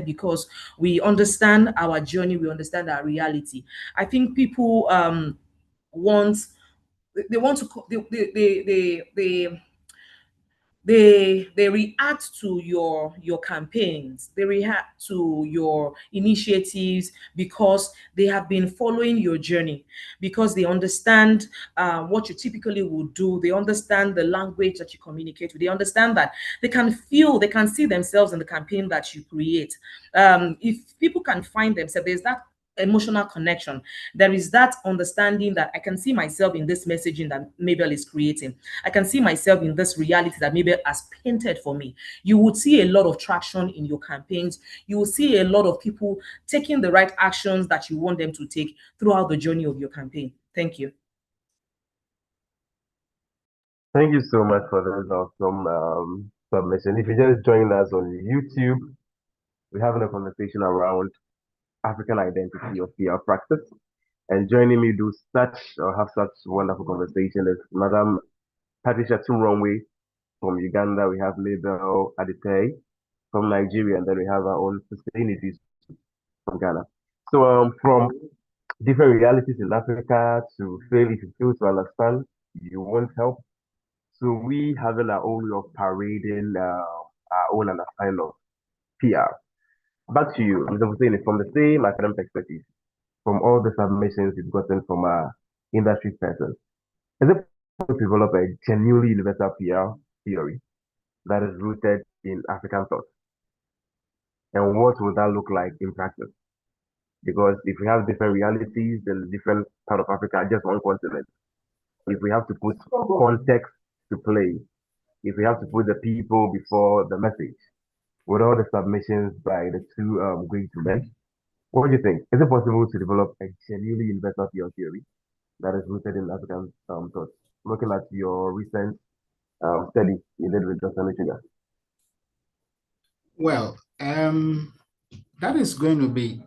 because we understand our journey, we understand our reality. I think people want they want to they react to your campaigns, they react to your initiatives because they have been following your journey, because they understand what you typically would do, they understand the language that you communicate with, they understand that they can see themselves in the campaign that you create. If people can find themselves, there's that emotional connection. There is that understanding that I can see myself in this messaging that Mabel is creating. I can see myself in this reality that Mabel has painted for me. You would see a lot of traction in your campaigns. You will see a lot of people taking the right actions that you want them to take throughout the journey of your campaign. Thank you. Thank you so much for those awesome submission. If you just joined us on YouTube, we're having a conversation around African identity of PR practice. And joining me do have such wonderful conversation is Madam Patricia Tumronwe from Uganda. We have Mabel Adite from Nigeria, and then we have our own Sustainity from Ghana. So from different realities in Africa to fail, if you fail to understand, you won't help. So we having our own way of parading our own understanding of PR. Back to you, Mr. Hussein, from the same academic perspective, from all the submissions you've gotten from our industry persons, is it possible to develop a genuinely universal PR theory that is rooted in African thought? And what would that look like in practice? Because if we have different realities in different part of Africa, just one continent, if we have to put context to play, if we have to put the people before the message, with all the submissions by the two great men, what do you think? Is it possible to develop a genuinely universal PR theory that is rooted in African thought? Looking at your recent study you did with Dr. Michigan. Well, that is going to be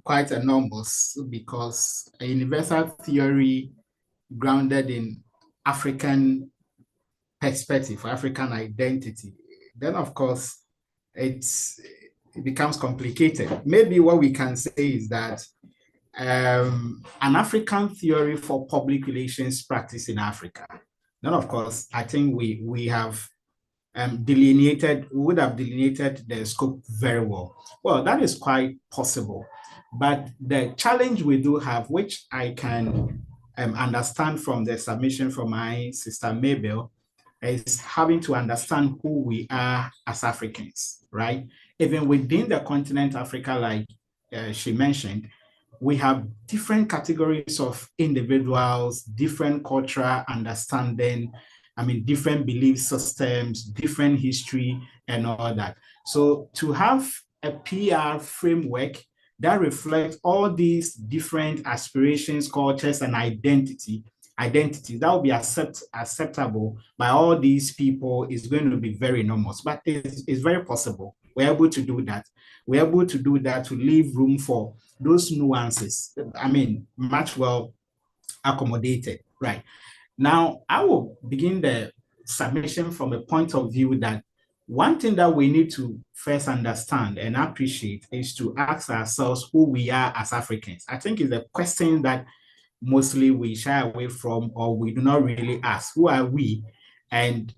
quite enormous, because a universal theory grounded in African perspective, African identity, then of course it becomes complicated. Maybe what we can say is that an African theory for public relations practice in Africa. Then of course, I think we would have delineated the scope very well. Well, that is quite possible. But the challenge we do have, which I can understand from the submission from my sister Mabel, is having to understand who we are as Africans, right? Even within the continent Africa, like she mentioned, we have different categories of individuals, different cultural understanding, different belief systems, different history, and all that. So to have a PR framework that reflects all these different aspirations, cultures, and identity that will be acceptable by all these people is going to be very enormous, but it's very possible. We're able to do that. We're able to do that to leave room for those nuances. Much well accommodated, right? Now, I will begin the submission from a point of view that one thing that we need to first understand and appreciate is to ask ourselves who we are as Africans. I think it's a question that mostly we shy away from, or we do not really ask. Who are we, and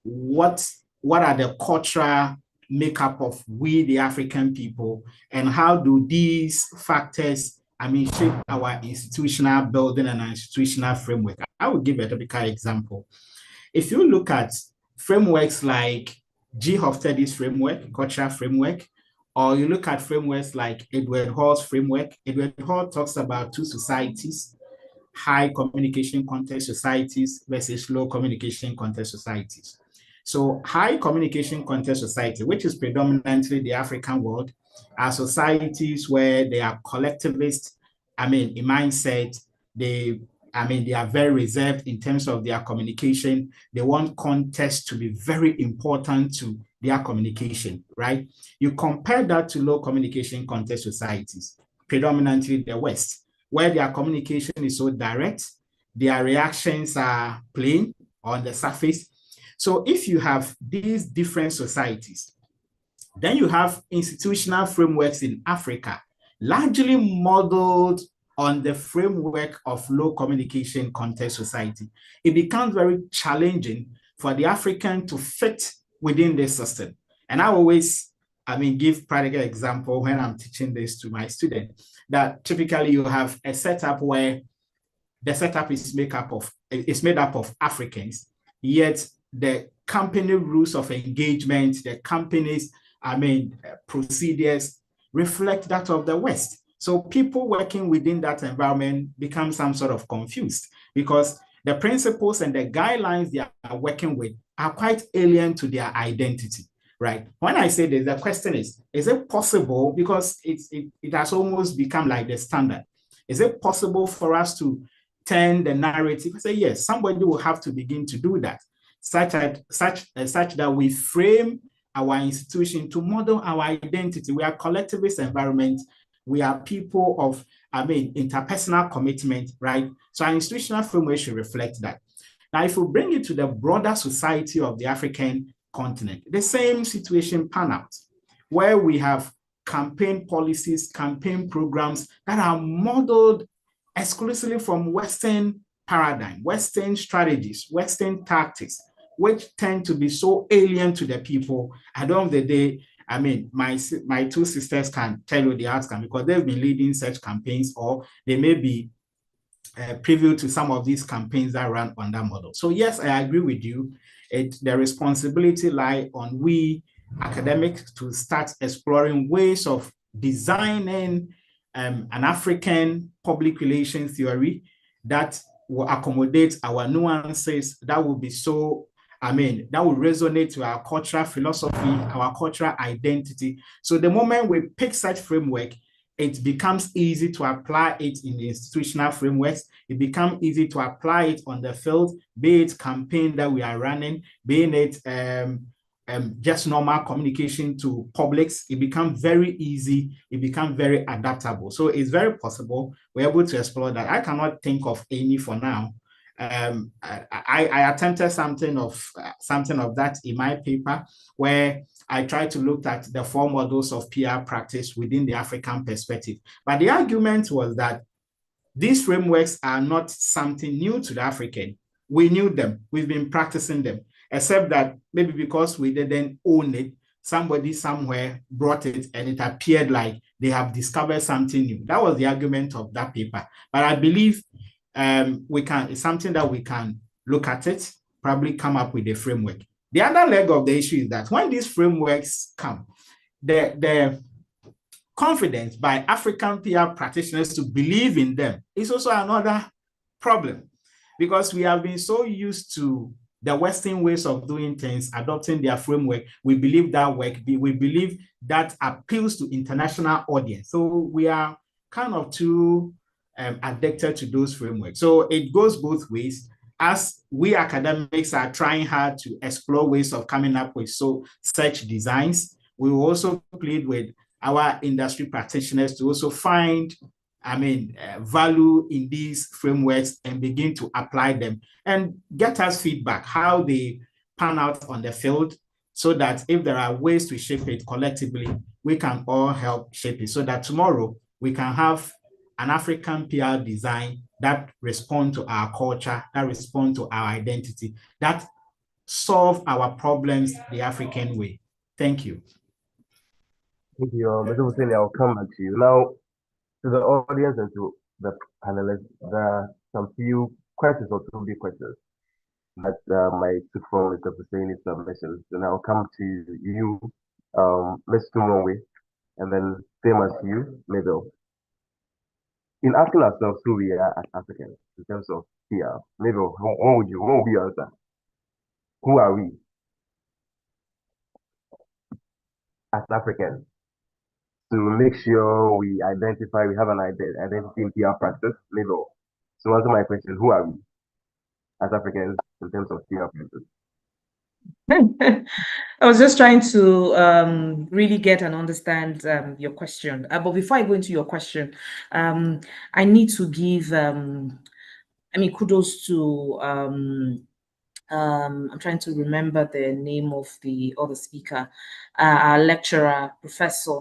what are the cultural makeup of we, the African people, and how do these factors shape our institutional building and our institutional framework? I will give a typical example. If you look at frameworks like G. Hofstede's framework, cultural framework, or you look at frameworks like Edward Hall's framework. Edward Hall talks about two societies: high communication context societies versus low communication context societies. So high communication context society, which is predominantly the African world, are societies where they are collectivist, in mindset. They are very reserved in terms of their communication. They want context to be very important to their communication, right? You compare that to low communication context societies, predominantly the West, where their communication is so direct, their reactions are plain on the surface. So if you have these different societies, then you have institutional frameworks in Africa, largely modeled on the framework of low communication context society. It becomes very challenging for the African to fit within this system. And I always, give practical example when I'm teaching this to my students, that typically you have a setup where the setup is made up of Africans, yet the company rules of engagement, the company's procedures reflect that of the West. So people working within that environment become some sort of confused, because the principles and the guidelines they are working with are quite alien to their identity, right? When I say this, the question is it possible, because it has almost become like the standard, is it possible for us to turn the narrative and say, yes, somebody will have to begin to do that, such that we frame our institution to model our identity? We are collectivist environment. We are people of interpersonal commitment, right? So our institutional framework should reflect that. Now, if we bring it to the broader society of the African continent, the same situation pan out, where we have campaign policies, campaign programs that are modeled exclusively from Western paradigm, Western strategies, Western tactics, which tend to be so alien to the people. At the end of the day, my two sisters can tell you the outcome because they've been leading such campaigns, or they may be preview to some of these campaigns that run on that model. So yes, I agree with you. The responsibility lies on we academics to start exploring ways of designing an African public relations theory that will accommodate our nuances, that will be so, that will resonate to our cultural philosophy, our cultural identity. So the moment we pick such framework, it becomes easy to apply it in the institutional frameworks. It becomes easy to apply it on the field, be it campaign that we are running, being it just normal communication to publics. It becomes very easy. It becomes very adaptable. So it's very possible we're able to explore that. I cannot think of any for now. I attempted something of that in my paper, where I tried to look at the 4 models of PR practice within the African perspective. But the argument was that these frameworks are not something new to the African. We knew them. We've been practicing them, except that maybe because we didn't own it, somebody somewhere brought it and it appeared like they have discovered something new. That was the argument of that paper. But I believe it's something that we can look at it, probably come up with a framework. The other leg of the issue is that when these frameworks come, the confidence by African PR practitioners to believe in them is also another problem, because we have been so used to the Western ways of doing things, adopting their framework. We believe that work, we believe that appeals to international audience. So we are kind of too addicted to those frameworks. So it goes both ways. As we academics are trying hard to explore ways of coming up with such designs, we will also plead with our industry practitioners to also find value in these frameworks and begin to apply them and get us feedback how they pan out on the field, so that if there are ways to shape it collectively, we can all help shape it, so that tomorrow we can have an African PR design that respond to our culture, that respond to our identity, that solve our problems the African way. Thank you. Thank you, Mr. Hussein. I'll come back to you. Now, to the audience and to the panelists, there are some few questions or 2 big questions that might took from Mr. Hussein's submissions. And I'll come to you, Mr. Monwe, and then same as you, Mabel. In asking ourselves who we are as Africans in terms of PR, Mabel, what would be your answer? Who are we as Africans? To make sure we identify, we have an identity in PR practice, Mabel. So answer my question, who are we as Africans in terms of PR practice? I was just trying to really get and understand your question. But before I go into your question, I need to give, kudos to, I'm trying to remember the name of the other speaker, our lecturer, Professor.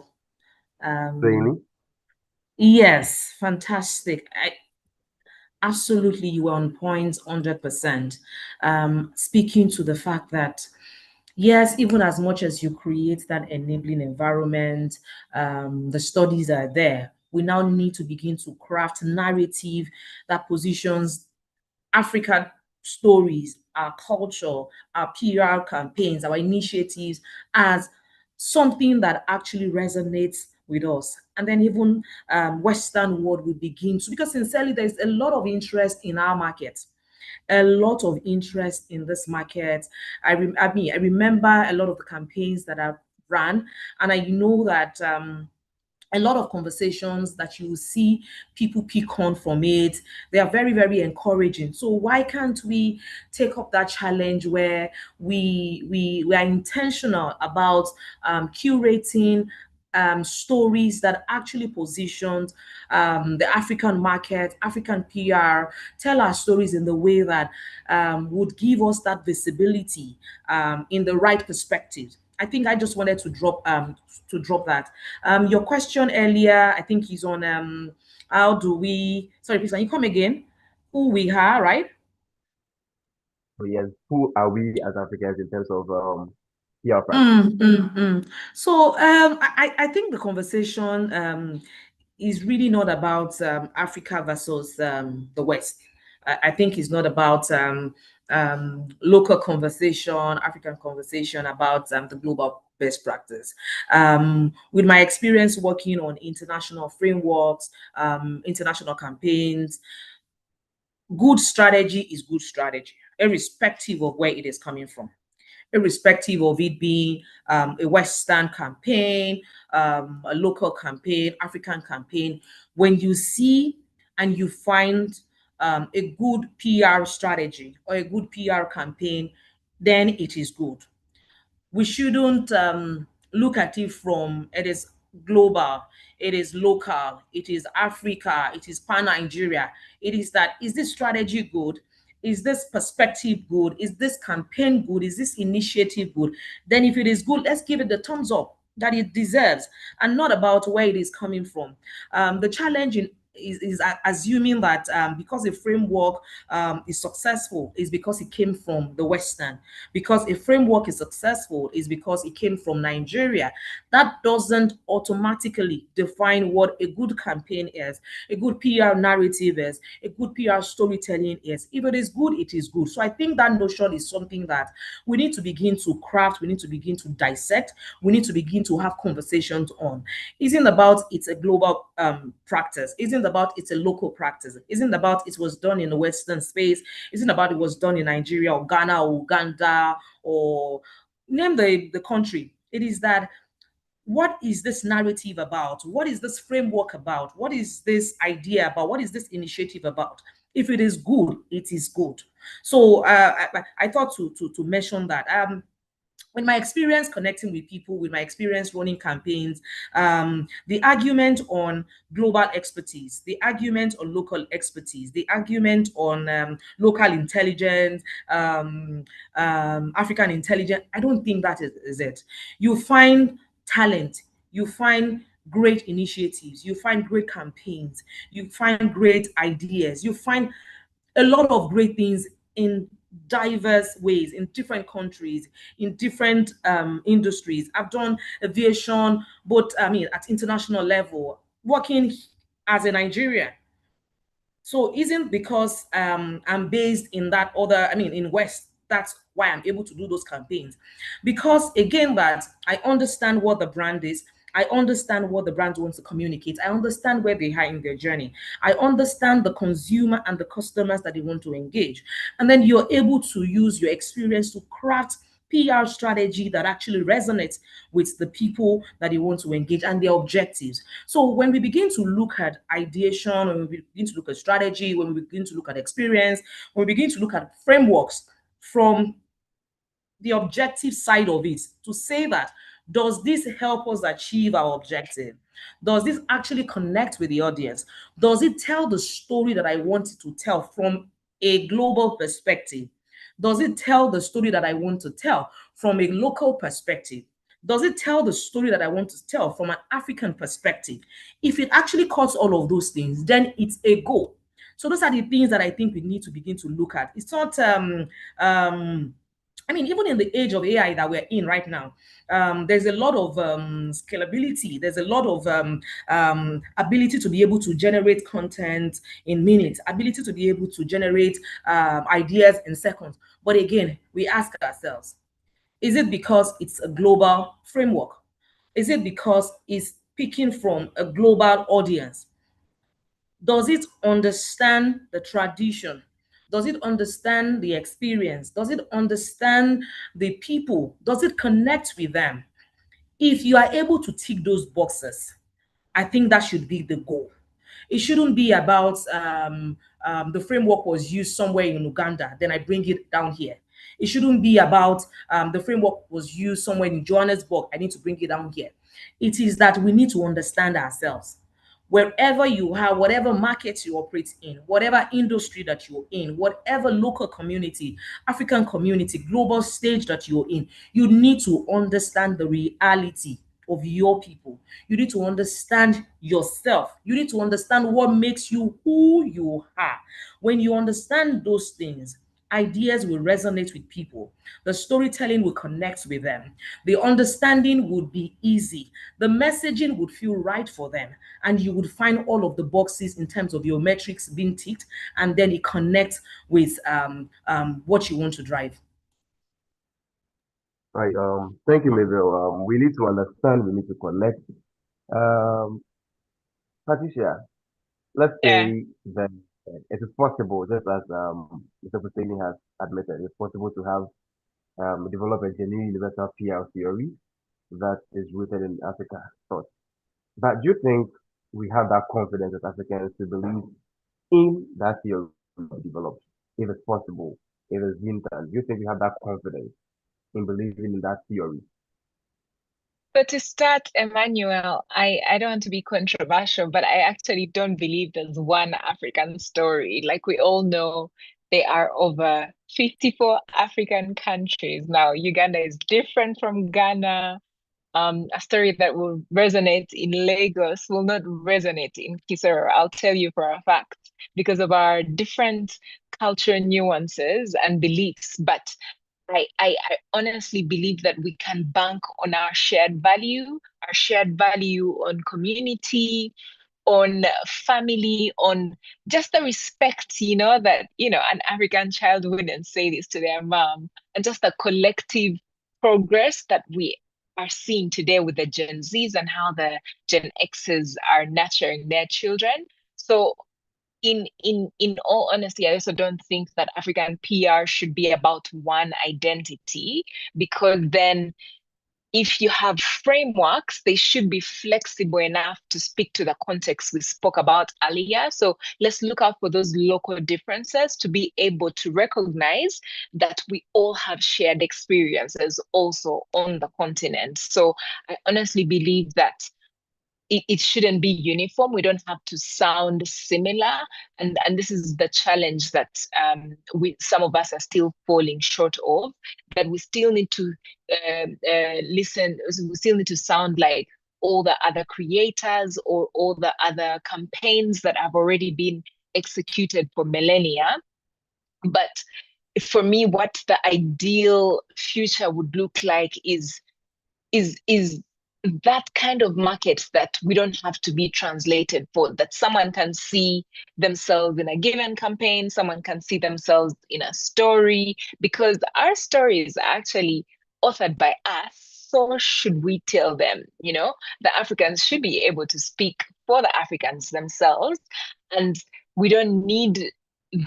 Yes, fantastic. Absolutely, you were on point 100%. Speaking to the fact that, yes, even as much as you create that enabling environment, the studies are there. We now need to begin to craft narrative that positions African stories, our culture, our PR campaigns, our initiatives as something that actually resonates with us. And then even Western world will begin to, because sincerely, there's a lot of interest in our market. A lot of interest in this market. I remember a lot of the campaigns that I've run, and I know that a lot of conversations that you will see people pick on from it, they are very, very encouraging. So why can't we take up that challenge where we are intentional about curating stories that actually positioned the African market, African PR, tell our stories in the way that would give us that visibility in the right perspective. I think I just wanted to drop that. Your question earlier, I think, is on how do we, sorry, please, can you come again? Who we are, right? So yes, who are we as Africans in terms of PR practice? So I think the conversation is really not about Africa versus the West. I think it's not about local conversation, African conversation, about the global best practice. With my experience working on international frameworks, international campaigns, good strategy is good strategy, irrespective of where it is coming from, irrespective of it being a Western campaign, a local campaign, African campaign. When you see and you find a good PR strategy or a good PR campaign, then it is good. We shouldn't look at it from it is global, it is local, it is Africa, it is pan-Nigeria. It is that, is this strategy good? Is this perspective good? Is this campaign good? Is this initiative good? Then if it is good, let's give it the thumbs up that it deserves, and not about where it is coming from. The challenge is assuming that because a framework is successful is because it came from the Western, because a framework is successful is because it came from Nigeria. That doesn't automatically define what a good campaign is, a good PR narrative is, a good PR storytelling is. If it is good, it is good. So I think that notion is something that we need to begin to craft, we need to begin to dissect, we need to begin to have conversations on. Isn't about it's a global practice, isn't about it's a local practice, isn't about it was done in the Western space, isn't about it was done in Nigeria or Ghana or Uganda or name the country. It is that, what is this narrative about? What is this framework about? What is this idea about? What is this initiative about? If it is good, it is good. So I thought to mention that. With my experience connecting with people, with my experience running campaigns, the argument on global expertise, the argument on local expertise, the argument on local intelligence, African intelligence, I don't think that is it. You find talent, you find great initiatives, you find great campaigns, you find great ideas, you find a lot of great things in diverse ways, in different countries, in different industries. I've done aviation, but I mean at international level, working as a Nigerian. So isn't because I'm based in that other, I mean in West, that's why I'm able to do those campaigns. Because again, that I understand what the brand is, I understand what the brand wants to communicate. I understand where they are in their journey. I understand the consumer and the customers that they want to engage. And then you're able to use your experience to craft PR strategy that actually resonates with the people that they want to engage and their objectives. So when we begin to look at ideation, when we begin to look at strategy, when we begin to look at experience, when we begin to look at frameworks from the objective side of it, to say that, does this help us achieve our objective? Does this actually connect with the audience? Does it tell the story that I want it to tell from a global perspective? Does it tell the story that I want to tell from a local perspective? Does it tell the story that I want to tell from an African perspective? If it actually cuts all of those things, then it's a go. So those are the things that I think we need to begin to look at. It's not I mean, even in the age of AI that we're in right now, there's a lot of scalability. There's a lot of ability to be able to generate content in minutes, ability to be able to generate ideas in seconds. But again, we ask ourselves, is it because it's a global framework? Is it because it's picking from a global audience? Does it understand the tradition? Does it understand the experience? Does it understand the people? Does it connect with them? If you are able to tick those boxes, I think that should be the goal. It shouldn't be about the framework was used somewhere in Uganda, then I bring it down here. It shouldn't be about the framework was used somewhere in Johannesburg, I need to bring it down here. It is that we need to understand ourselves. Wherever you are, whatever market you operate in, whatever industry that you're in, whatever local community, African community, global stage that you're in, you need to understand the reality of your people. You need to understand yourself. You need to understand what makes you who you are. When you understand those things, ideas will resonate with people. The storytelling will connect with them. The understanding would be easy. The messaging would feel right for them. And you would find all of the boxes in terms of your metrics being ticked, and then it connects with what you want to drive. Right. Thank you, Mabel. We need to understand, we need to connect. Um, Patricia, let's Yeah. say that it is possible, just as Mr. Husseini has admitted, it's possible to have develop a genuine universal PR theory that is rooted in Africa thought. But do you think we have that confidence as Africans to believe in that theory developed? If it's possible, if it's been done, do you think we have that confidence in believing in that theory? But to start, Emmanuel, I don't want to be controversial, but I actually don't believe there's one African story. Like we all know, there are over 54 African countries. Now, Uganda is different from Ghana. A story that will resonate in Lagos will not resonate in Kisoro. I'll tell you for a fact, because of our different cultural nuances and beliefs. But I honestly believe that we can bank on our shared value on community, on family, on just the respect, that, an African child wouldn't say this to their mom, and just the collective progress that we are seeing today with the Gen Zs and how the Gen Xs are nurturing their children. So in all honesty, I also don't think that African PR should be about one identity, because then if you have frameworks, they should be flexible enough to speak to the context we spoke about earlier. So let's look out for those local differences to be able to recognize that we all have shared experiences also on the continent. So I honestly believe that it shouldn't be uniform. We don't have to sound similar. And this is the challenge that some of us are still falling short of, that we still need to listen, we still need to sound like all the other creators or all the other campaigns that have already been executed for millennia. But for me, what the ideal future would look like is that kind of market that we don't have to be translated for, that someone can see themselves in a given campaign, someone can see themselves in a story, because our stories are actually authored by us. So should we tell them, the Africans should be able to speak for the Africans themselves. And we don't need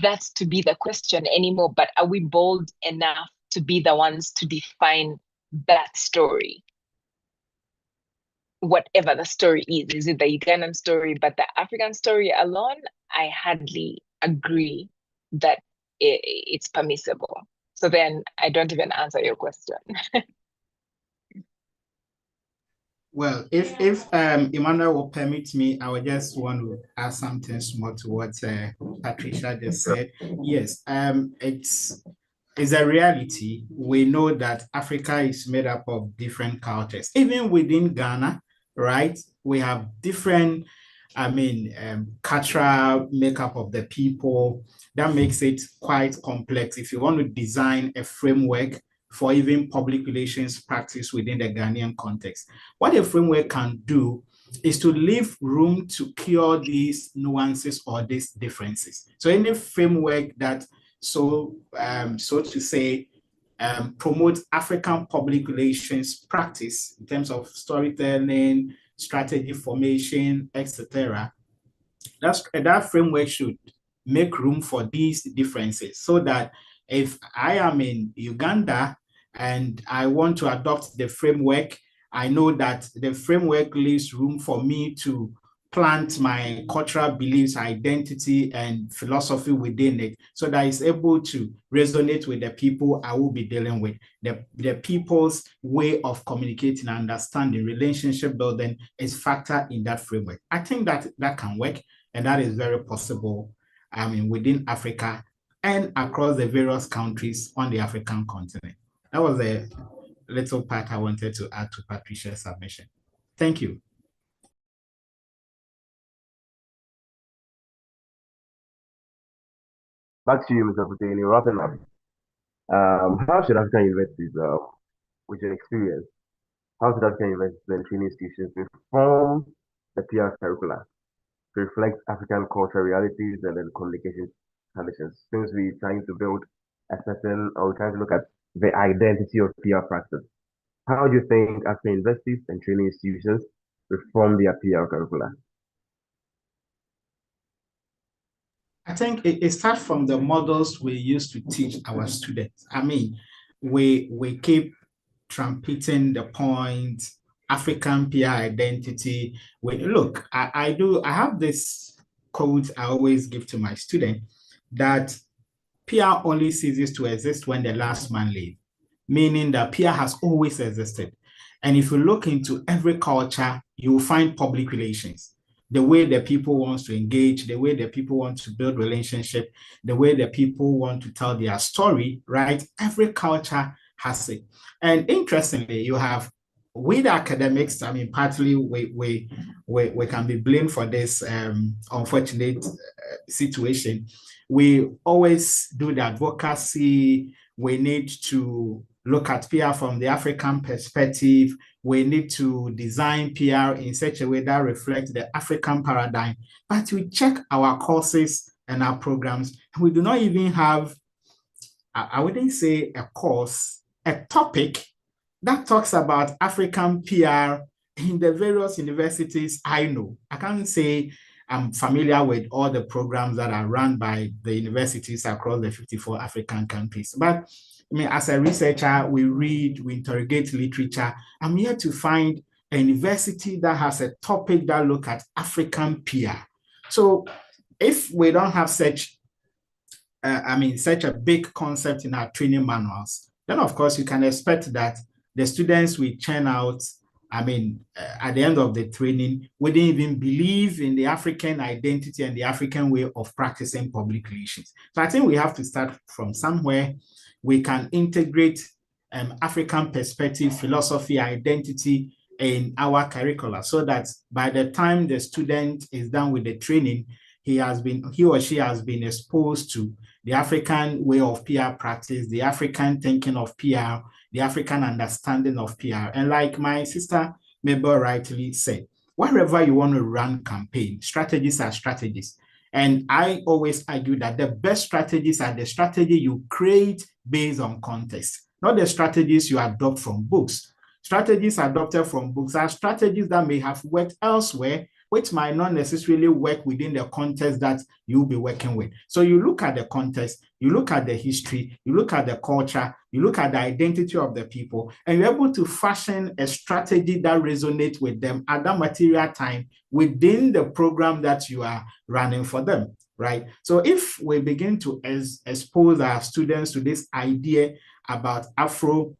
that to be the question anymore, but are we bold enough to be the ones to define that story? Whatever the story is it the Ugandan story, but the African story alone, I hardly agree that it's permissible. So then I don't even answer your question. Well, if Emmanuel will permit me, I would just want to add something small to what Patricia just said. Yes, it's a reality. We know that Africa is made up of different cultures. Even within Ghana, right, we have different, cultural makeup of the people. That makes it quite complex. If you want to design a framework for even public relations practice within the Ghanaian context, what a framework can do is to leave room to cure these nuances or these differences. So any framework that so to say promote African public relations practice in terms of storytelling, strategy formation, etc., that framework should make room for these differences, so that if I am in Uganda and I want to adopt the framework, I know that the framework leaves room for me to plant my cultural beliefs, identity, and philosophy within it so that it's able to resonate with the people I will be dealing with. The people's way of communicating, understanding, relationship building is factored in that framework. I think that can work, and that is very possible, within Africa and across the various countries on the African continent. That was a little part I wanted to add to Patricia's submission. Thank you. Back to you, Mr. Puteni, wrapping up. How should African universities, with your experience, how should African universities and training institutions reform the PR curricula to reflect African cultural realities and then communication conditions? Since we're trying to build a certain, or we're trying to look at the identity of PR practice, how do you think African universities and training institutions reform their PR curricula? I think it starts from the models we use to teach our students. I mean, we keep trumpeting the point, African PR identity. Look, I have this quote I always give to my student that PR only ceases to exist when the last man leaves, meaning that PR has always existed. And if you look into every culture, you will find public relations. The way the people want to engage, the way the people want to build relationship, the way the people want to tell their story, right? Every culture has it. And interestingly, you have with academics, I mean, partly we can be blamed for this unfortunate situation. We always do the advocacy. We need to look at PR from the African perspective. We need to design PR in such a way that reflects the African paradigm. But we check our courses and our programs, and we do not even have, I wouldn't say a course, a topic that talks about African PR in the various universities I know. I can't say I'm familiar with all the programs that are run by the universities across the 54 African countries. But I mean, as a researcher, we read, we interrogate literature. I'm here to find a university that has a topic that looks at African PR. So if we don't have such a big concept in our training manuals, then of course you can expect that the students we churn out, at the end of the training, wouldn't even believe in the African identity and the African way of practicing public relations. So I think we have to start from somewhere. We can integrate African perspective, philosophy, identity in our curricula so that by the time the student is done with the training, he or she has been exposed to the African way of PR practice, the African thinking of PR, the African understanding of PR. And like my sister Mabel rightly said, wherever you want to run campaign, strategies are strategies. And I always argue that the best strategies are the strategy you create based on context, not the strategies you adopt from books. Strategies adopted from books are strategies that may have worked elsewhere, which might not necessarily work within the context that you'll be working with. So you look at the context, you look at the history, you look at the culture, you look at the identity of the people, and you're able to fashion a strategy that resonates with them at that material time within the program that you are running for them, right? So if we begin to expose our students to this idea about Afro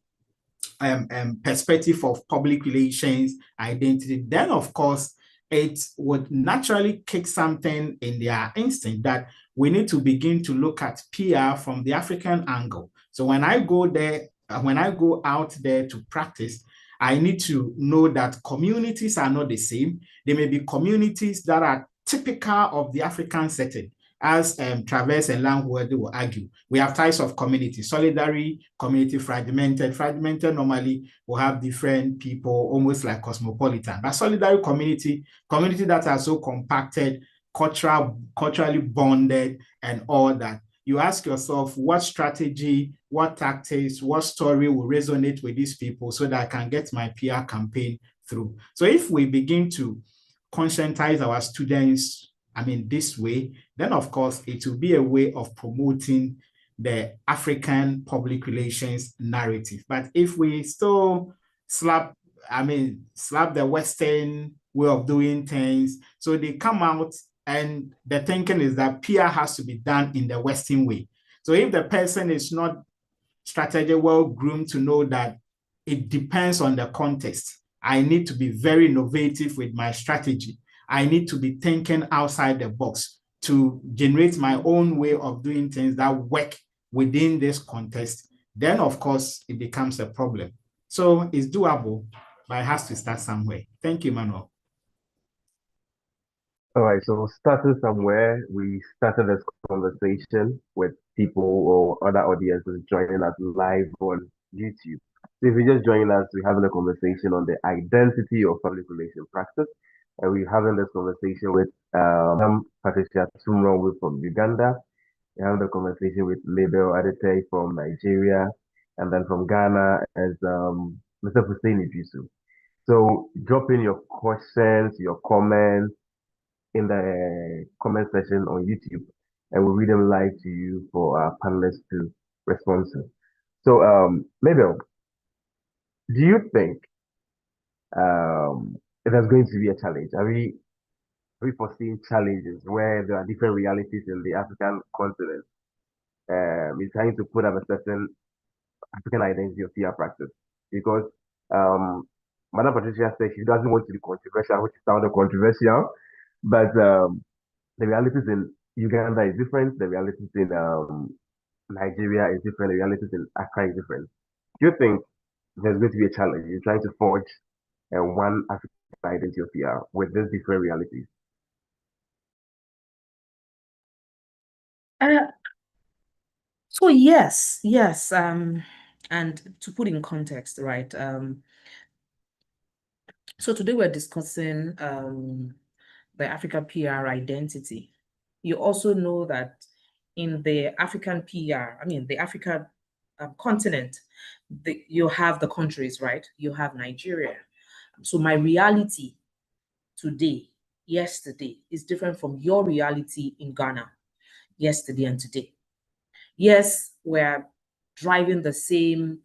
perspective of public relations, identity, then of course, it would naturally kick something in their instinct that we need to begin to look at PR from the African angle. So when I go out there to practice, I need to know that communities are not the same. There may be communities that are typical of the African setting, as Travers and Langworthy will argue. We have types of community: solidary community, fragmented. Fragmented normally will have different people, almost like cosmopolitan. But solidary community that are so compacted, culturally bonded, and all that. You ask yourself, what strategy, what tactics, what story will resonate with these people so that I can get my PR campaign through? So if we begin to conscientize our students, this way, then of course it will be a way of promoting the African public relations narrative. But if we still slap the Western way of doing things. So they come out and the thinking is that PR has to be done in the Western way. So if the person is not strategy well groomed to know that it depends on the context, I need to be very innovative with my strategy. I need to be thinking outside the box to generate my own way of doing things that work within this context. Then, of course, it becomes a problem. So it's doable, but it has to start somewhere. Thank you, Manuel. All right, so starting somewhere, we started this conversation with people or other audiences joining us live on YouTube. So if you're just joining us, we're having a conversation on the identity of public relation practice. And we're having this conversation with Patricia Tumronwe from Uganda. We're having a conversation with Mabel Adete from Nigeria. And then from Ghana as Mr. Hussein Idrisu. So drop in your questions, your comments, in the comment section on YouTube, and we'll read them live to you for our panelists to respond to. So, Mabel, do you think there's going to be a challenge? Are we foreseeing challenges where there are different realities in the African continent? We're trying to put up a certain African identity of PR practice because Madam Patricia said she doesn't want to be controversial, which sounded controversial, but the realities in Uganda is different. The realities in Nigeria is different. The realities in Accra is different. Do you think there's going to be a challenge in trying to forge one African identity of PR with these different realities? So yes, and to put in context, right? So today we're discussing the African PR identity. You also know that in the African PR, the African continent, you have the countries, right? You have Nigeria. So my reality today, yesterday, is different from your reality in Ghana, yesterday and today. Yes, we're driving the same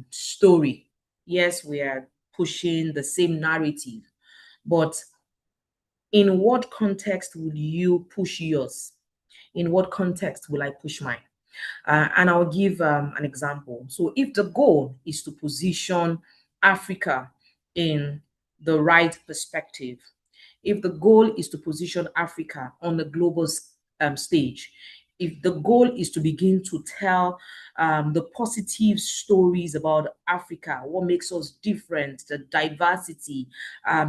story. Yes, we are pushing the same narrative, but in what context will you push yours? In what context will I push mine? And I'll give an example. So if the goal is to position Africa in the right perspective, if the goal is to position Africa on the global stage, if the goal is to begin to tell the positive stories about Africa, what makes us different, the diversity,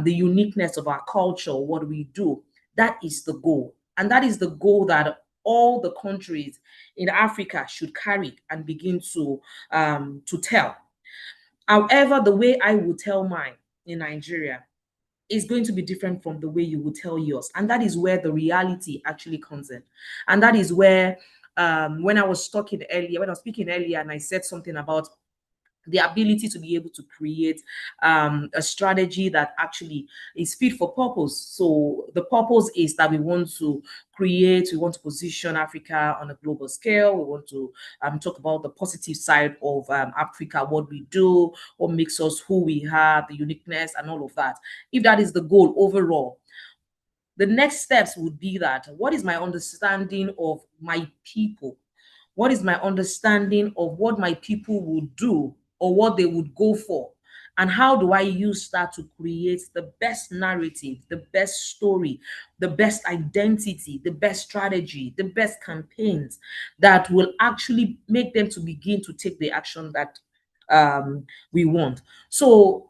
the uniqueness of our culture, what we do, that is the goal. And that is the goal that all the countries in Africa should carry and begin to tell. However, the way I will tell mine in Nigeria is going to be different from the way you would tell yours. And that is where the reality actually comes in. And that is where, when I was speaking earlier, and I said something about the ability to be able to create a strategy that actually is fit for purpose. So the purpose is that we want to position Africa on a global scale. We want to talk about the positive side of Africa, what we do, what makes us who we are, the uniqueness and all of that. If that is the goal overall, the next steps would be that, what is my understanding of my people? What is my understanding of what my people would do or what they would go for? And how do I use that to create the best narrative, the best story, the best identity, the best strategy, the best campaigns that will actually make them to begin to take the action that we want? So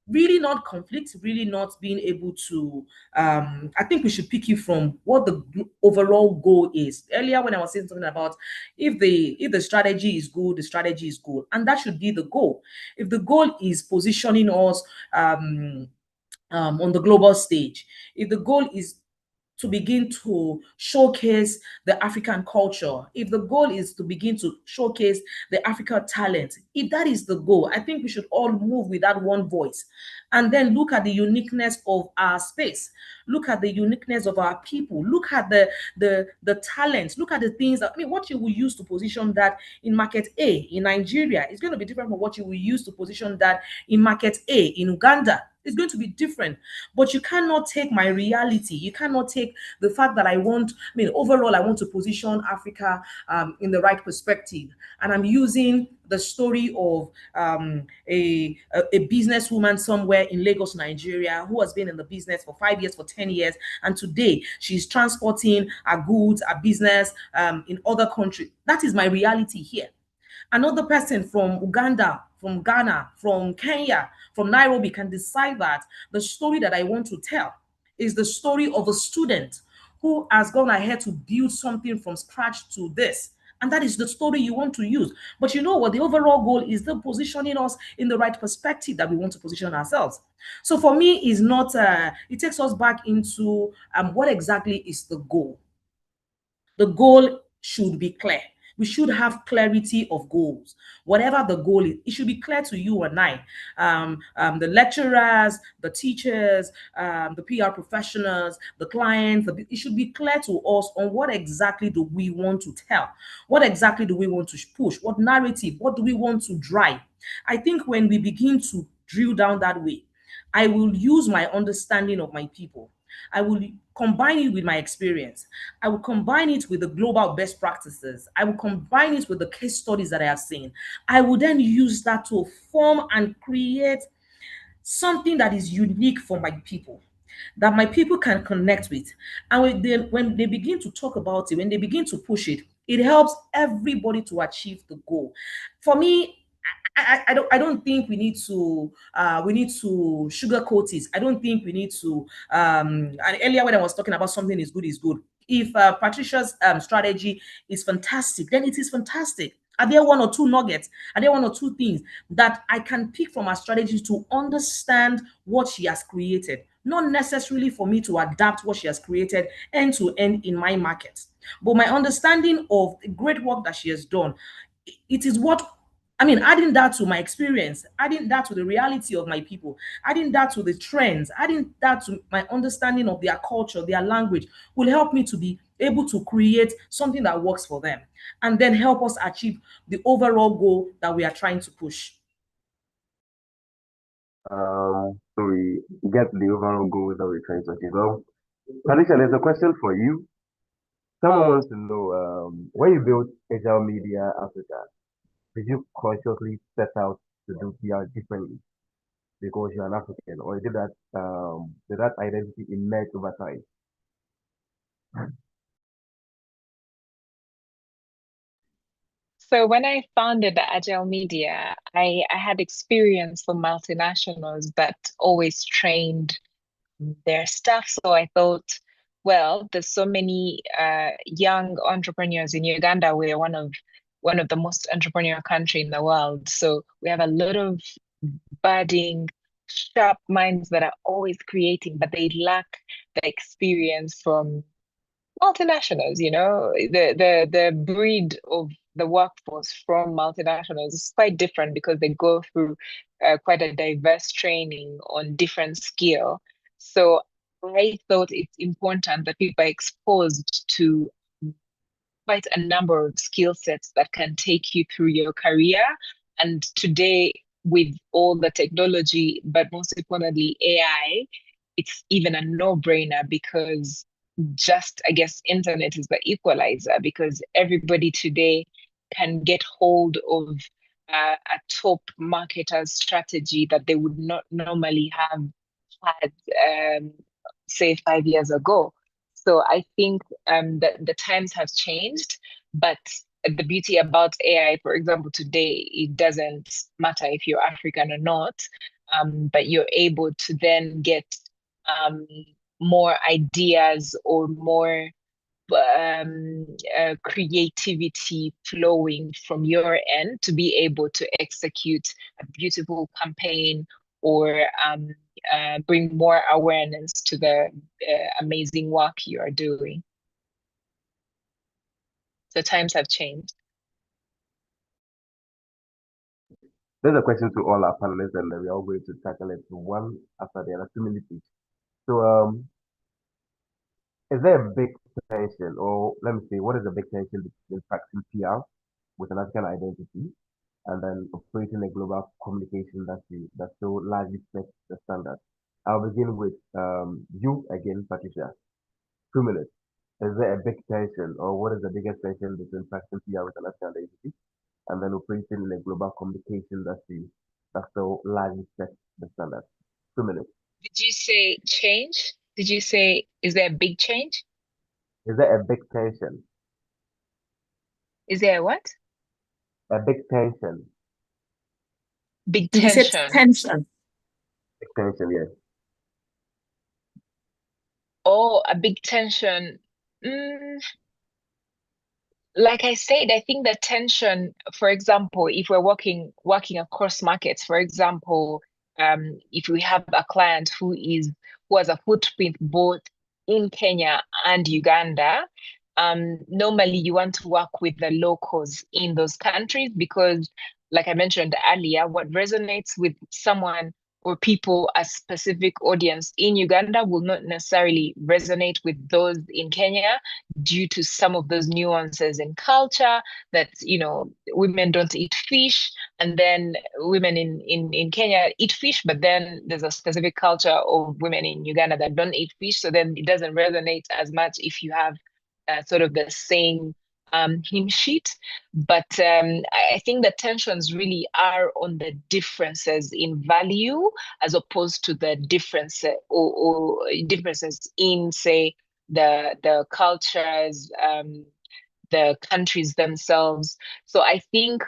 really not conflict, really not being able to, I think we should pick it from what the overall goal is. Earlier when I was saying something about if the strategy is good, the strategy is good, and that should be the goal. If the goal is positioning us on the global stage, if the goal is to begin to showcase the African culture, if the goal is to begin to showcase the African talent, if that is the goal, I think we should all move with that one voice and then look at the uniqueness of our space, look at the uniqueness of our people, look at the talents, look at the things that, I mean, what you will use to position that in market A in Nigeria is going to be different from what you will use to position that in market A in Uganda. It's going to be different, but you cannot take my reality. You cannot take the fact that overall, I want to position Africa in the right perspective. And I'm using the story of a businesswoman somewhere in Lagos, Nigeria, who has been in the business for 5 years, for 10 years. And today she's transporting her goods, her business in other countries. That is my reality here. Another person from Uganda, from Ghana, from Kenya, from Nairobi can decide that the story that I want to tell is the story of a student who has gone ahead to build something from scratch to this. And that is the story you want to use. But you know what? The overall goal is the positioning us in the right perspective that we want to position ourselves. So for me, is not, it takes us back into what exactly is the goal. The goal should be clear. We should have clarity of goals. Whatever the goal is, it should be clear to you and I, the lecturers, the teachers, the PR professionals, the clients. It should be clear to us on what exactly do we want to tell? What exactly do we want to push? What narrative? What do we want to drive? I think when we begin to drill down that way, I will use my understanding of my people. I will combine it with my experience. I will combine it with the global best practices. I will combine it with the case studies that I have seen. I will then use that to form and create something that is unique for my people, that my people can connect with. And when they begin to talk about it, when they begin to push it, it helps everybody to achieve the goal. For me, I don't think we need to sugarcoat it. I don't think we need to and earlier when I was talking about something is good. If Patricia's strategy is fantastic, then it is fantastic. Are there one or two nuggets? Are there one or two things that I can pick from her strategy to understand what she has created? Not necessarily for me to adapt what she has created end to end in my market, but my understanding of the great work that she has done. It is what, adding that to my experience, adding that to the reality of my people, adding that to the trends, adding that to my understanding of their culture, their language, will help me to be able to create something that works for them and then help us achieve the overall goal that we are trying to push. So we get the overall goal that we're trying to achieve. Well, Patricia, there's a question for you. Someone wants to know, when you built Agile Media Africa, did you consciously set out to do PR differently because you're an African, or did that identity emerge over time? So when I founded the Agile Media, I had experience from multinationals that always trained their staff. So I thought, well, there's so many young entrepreneurs in Uganda. We're one of the most entrepreneurial country in the world. So we have a lot of budding, sharp minds that are always creating, but they lack the experience from multinationals. The breed of the workforce from multinationals is quite different because they go through quite a diverse training on different skill. So I thought it's important that people are exposed to quite a number of skill sets that can take you through your career. And today, with all the technology, but most importantly, AI, it's even a no-brainer because I guess internet is the equalizer because everybody today can get hold of a top marketer's strategy that they would not normally have had, say, 5 years ago. So I think that the times have changed, but the beauty about AI, for example, today, it doesn't matter if you're African or not, but you're able to then get more ideas or more creativity flowing from your end to be able to execute a beautiful campaign or bring more awareness to the amazing work you are doing. So times have changed. There's a question to all our panelists, and we're all going to tackle it one after the other, 2 minutes each. So, is there a big tension, or let me say, what is the big tension between practicing PR with an African identity and then operating a global communication industry that so largely sets the standard? I'll begin with you again, Patricia. 2 minutes. Is there a big tension, or what is the biggest tension between practicing PR with an African identity and then operating in a global communication industry that so largely sets the standard? 2 minutes. Did you say change? Did you say, is there a big change? Is there a big tension? Is there a what? A big tension. Big You said tension. tension. Big tension, yes. Oh, a big tension. Like I said, I think the tension, for example, if we're working across markets, for example, if we have a client who has a footprint both in Kenya and Uganda, normally you want to work with the locals in those countries because, like I mentioned earlier, what resonates with someone or people, a specific audience in Uganda will not necessarily resonate with those in Kenya due to some of those nuances in culture that, women don't eat fish, and then women in Kenya eat fish, but then there's a specific culture of women in Uganda that don't eat fish. So then it doesn't resonate as much if you have sort of the same hymn sheet. But I think the tensions really are on the differences in value as opposed to the difference or differences in, say, the cultures, the countries themselves. So I think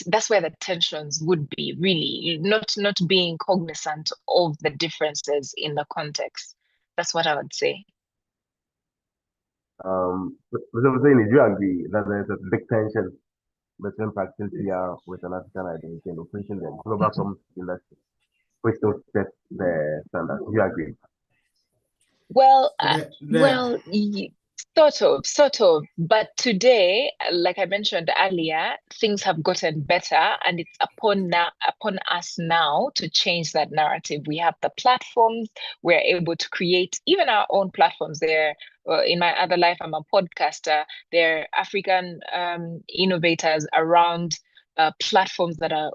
that's where the tensions would be, really, not being cognizant of the differences in the context. That's what I would say. What I'm saying is, you agree that there's a big tension between practicing PR with an African identity and operating the global communication industry, which don't set the standard. You agree? Well, The- sort of. But today, like I mentioned earlier, things have gotten better, and it's upon us now to change that narrative. We have the platforms. We're able to create even our own platforms. There, in my other life, I'm a podcaster. There are African innovators around platforms that are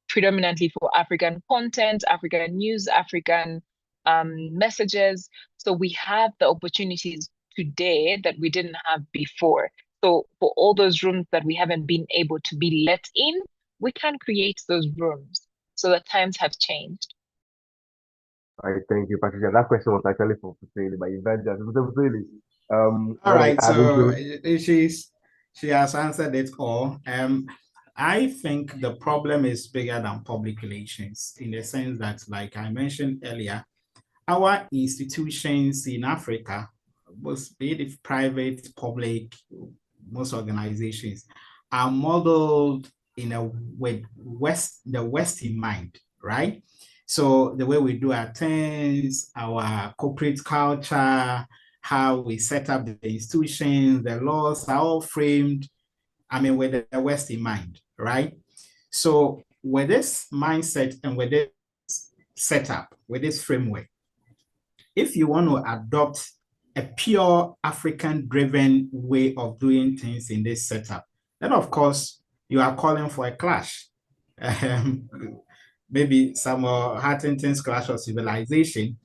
predominantly for African content, African news, African messages. So we have the opportunities today that we didn't have before. So for all those rooms that we haven't been able to be let in, we can create those rooms. So the times have changed. All right, thank you, Patricia. That question was actually for Fuseli, but you bet just Fuseli. All right, so she has answered it all. I think the problem is bigger than public relations in the sense that, like I mentioned earlier, our institutions in Africa, both be it private, public, most organizations, are modeled with the West in mind, right? So the way we do our things, our corporate culture, how we set up the institutions, the laws are all framed, with the West in mind, right? So with this mindset and with this setup, with this framework, if you want to adopt a pure African-driven way of doing things in this setup, then of course you are calling for a clash. Maybe some Huntington's clash of civilization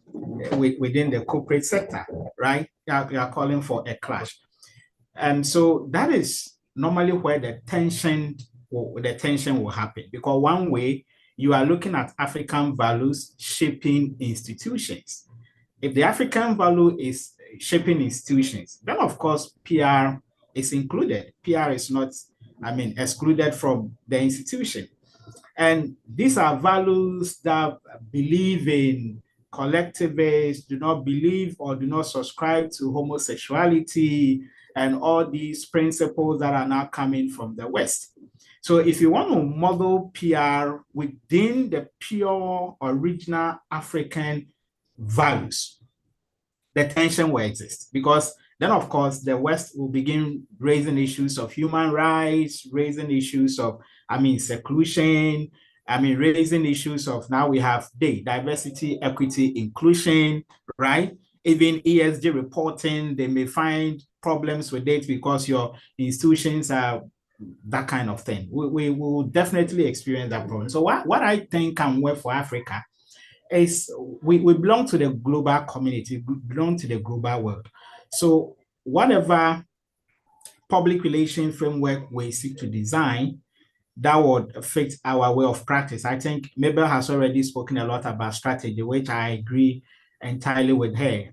within the corporate sector, right? You are calling for a clash. And so that is normally where the tension will happen, because one way you are looking at African values shaping institutions. If the African value is shaping institutions, then of course PR is included. PR is not, excluded from the institution. And these are values that believe in collectivists, do not believe or do not subscribe to homosexuality and all these principles that are now coming from the West. So if you want to model PR within the pure original African values, the tension will exist, because then of course the West will begin raising issues of human rights, raising issues of, seclusion, raising issues of, now we have diversity, equity, inclusion, right? Even ESG reporting, they may find problems with it because your institutions are that kind of thing. We will definitely experience that problem. So what I think can work for Africa is we belong to the global community, we belong to the global world. So whatever public relation framework we seek to design, that would affect our way of practice. I think Mabel has already spoken a lot about strategy, which I agree entirely with her.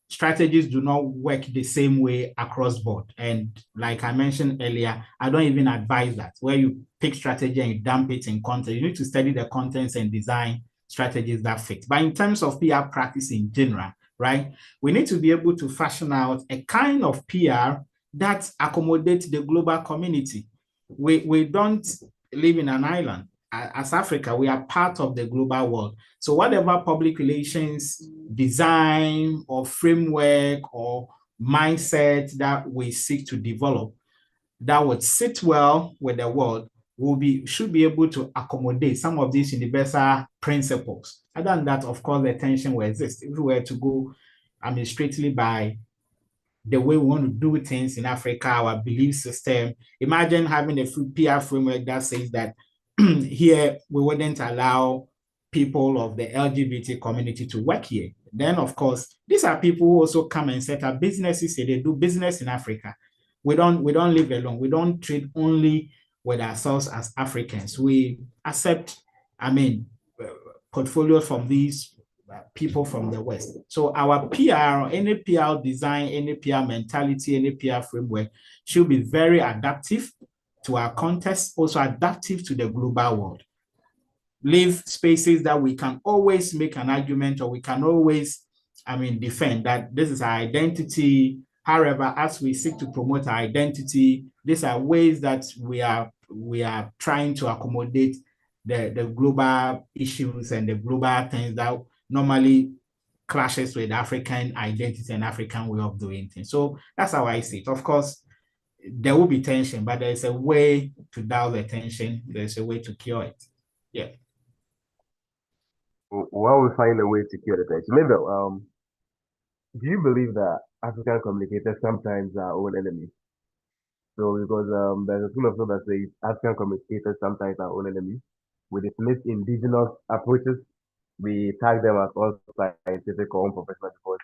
Strategies do not work the same way across board. And like I mentioned earlier, I don't even advise that, where you pick strategy and you dump it in content. You need to study the contents and design strategies that fit. But in terms of PR practice in general, right, we need to be able to fashion out a kind of PR that accommodates the global community. We don't live in an island. As Africa, we are part of the global world. So whatever public relations design or framework or mindset that we seek to develop that would sit well with the world should be able to accommodate some of these universal principles. Other than that, of course, the tension will exist. If we were to go strictly by the way we want to do things in Africa, our belief system, imagine having a PR framework that says that here we wouldn't allow people of the LGBT community to work here. Then, of course, these are people who also come and set up businesses. They do business in Africa. We don't live alone. We don't trade only with ourselves as Africans. We accept, portfolios from these people from the West. So our PR, any PR design, any PR mentality, any PR framework should be very adaptive to our context, also adaptive to the global world. Leave spaces that we can always make an argument, or we can always, defend that this is our identity. However, as we seek to promote our identity, these are ways that we are trying to accommodate the global issues and the global things that normally clashes with African identity and African way of doing things. So that's how I see it. Of course, there will be tension, but there's a way to dull the tension. There's a way to cure it. Yeah. While we find a way to cure the tension, maybe, do you believe that African communicators sometimes are our own enemies? So because there's a school of thought that says African communicators sometimes are our own enemies. We dismiss indigenous approaches. We tag them as all scientific or unprofessional because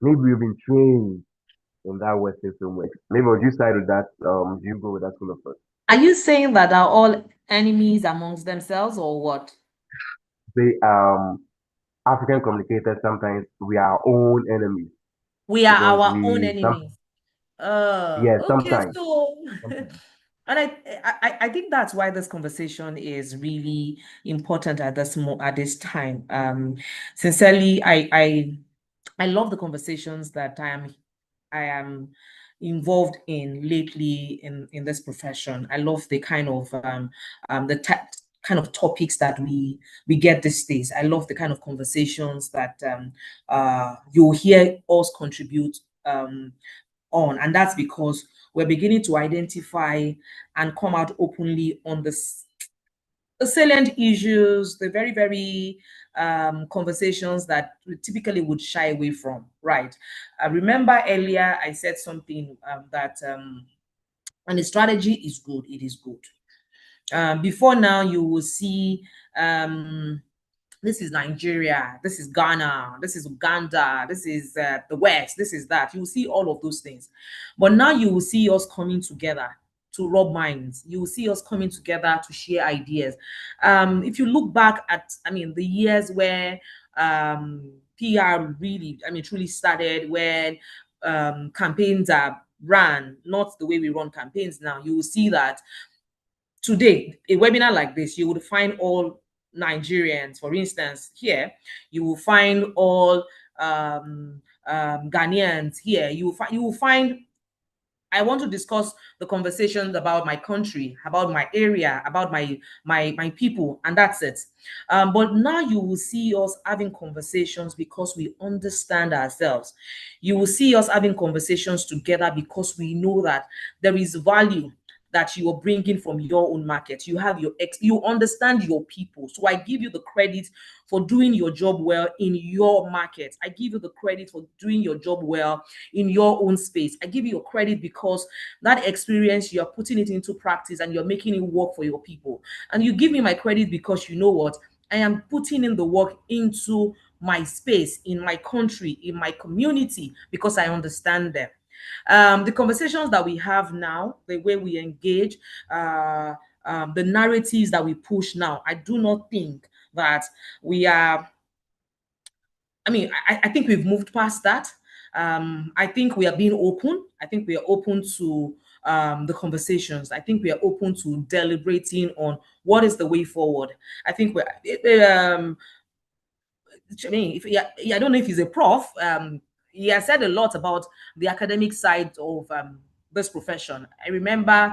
maybe we've been trained in that Western framework. Maybe would you side with that? Do you go with that school of thought? Are you saying that are all enemies amongst themselves, or what? Say African communicators sometimes we are our own enemies. We are our own enemies. Yeah, Okay, sometimes. so Sometimes. and I think that's why this conversation is really important at this time. Sincerely, I love the conversations that I am involved in lately in this profession. I love the kind of kind of topics that we get these days. I love the kind of conversations that you'll hear us contribute on, and that's because we're beginning to identify and come out openly on the salient issues, the very, very conversations that we typically would shy away from, right? I remember earlier I said something that and the strategy is good, it is good. Before now, you will see this is Nigeria, this is Ghana, this is Uganda, this is the West, this is that. You will see all of those things. But now you will see us coming together to rub minds. You will see us coming together to share ideas. If you look back at, the years where PR really, truly started, when campaigns are ran, not the way we run campaigns now, you will see that today, a webinar like this, you would find all Nigerians, for instance, here. You will find all Ghanaians here. You will find I want to discuss the conversations about my country, about my area, about my people, and that's it. But now you will see us having conversations because we understand ourselves. You will see us having conversations together because we know that there is value that you are bringing from your own market. You have you understand your people. So I give you the credit for doing your job well in your market. I give you the credit for doing your job well in your own space. I give you your credit because that experience, you're putting it into practice and you're making it work for your people. And you give me my credit because you know what? I am putting in the work into my space, in my country, in my community, because I understand them. The conversations that we have now, the way we engage, the narratives that we push now, I do not think that we are, I think we've moved past that. I think we are being open. I think we are open to the conversations. I think we are open to deliberating on what is the way forward. I think we're, I don't know if he's a prof. He has said a lot about the academic side of this profession. I remember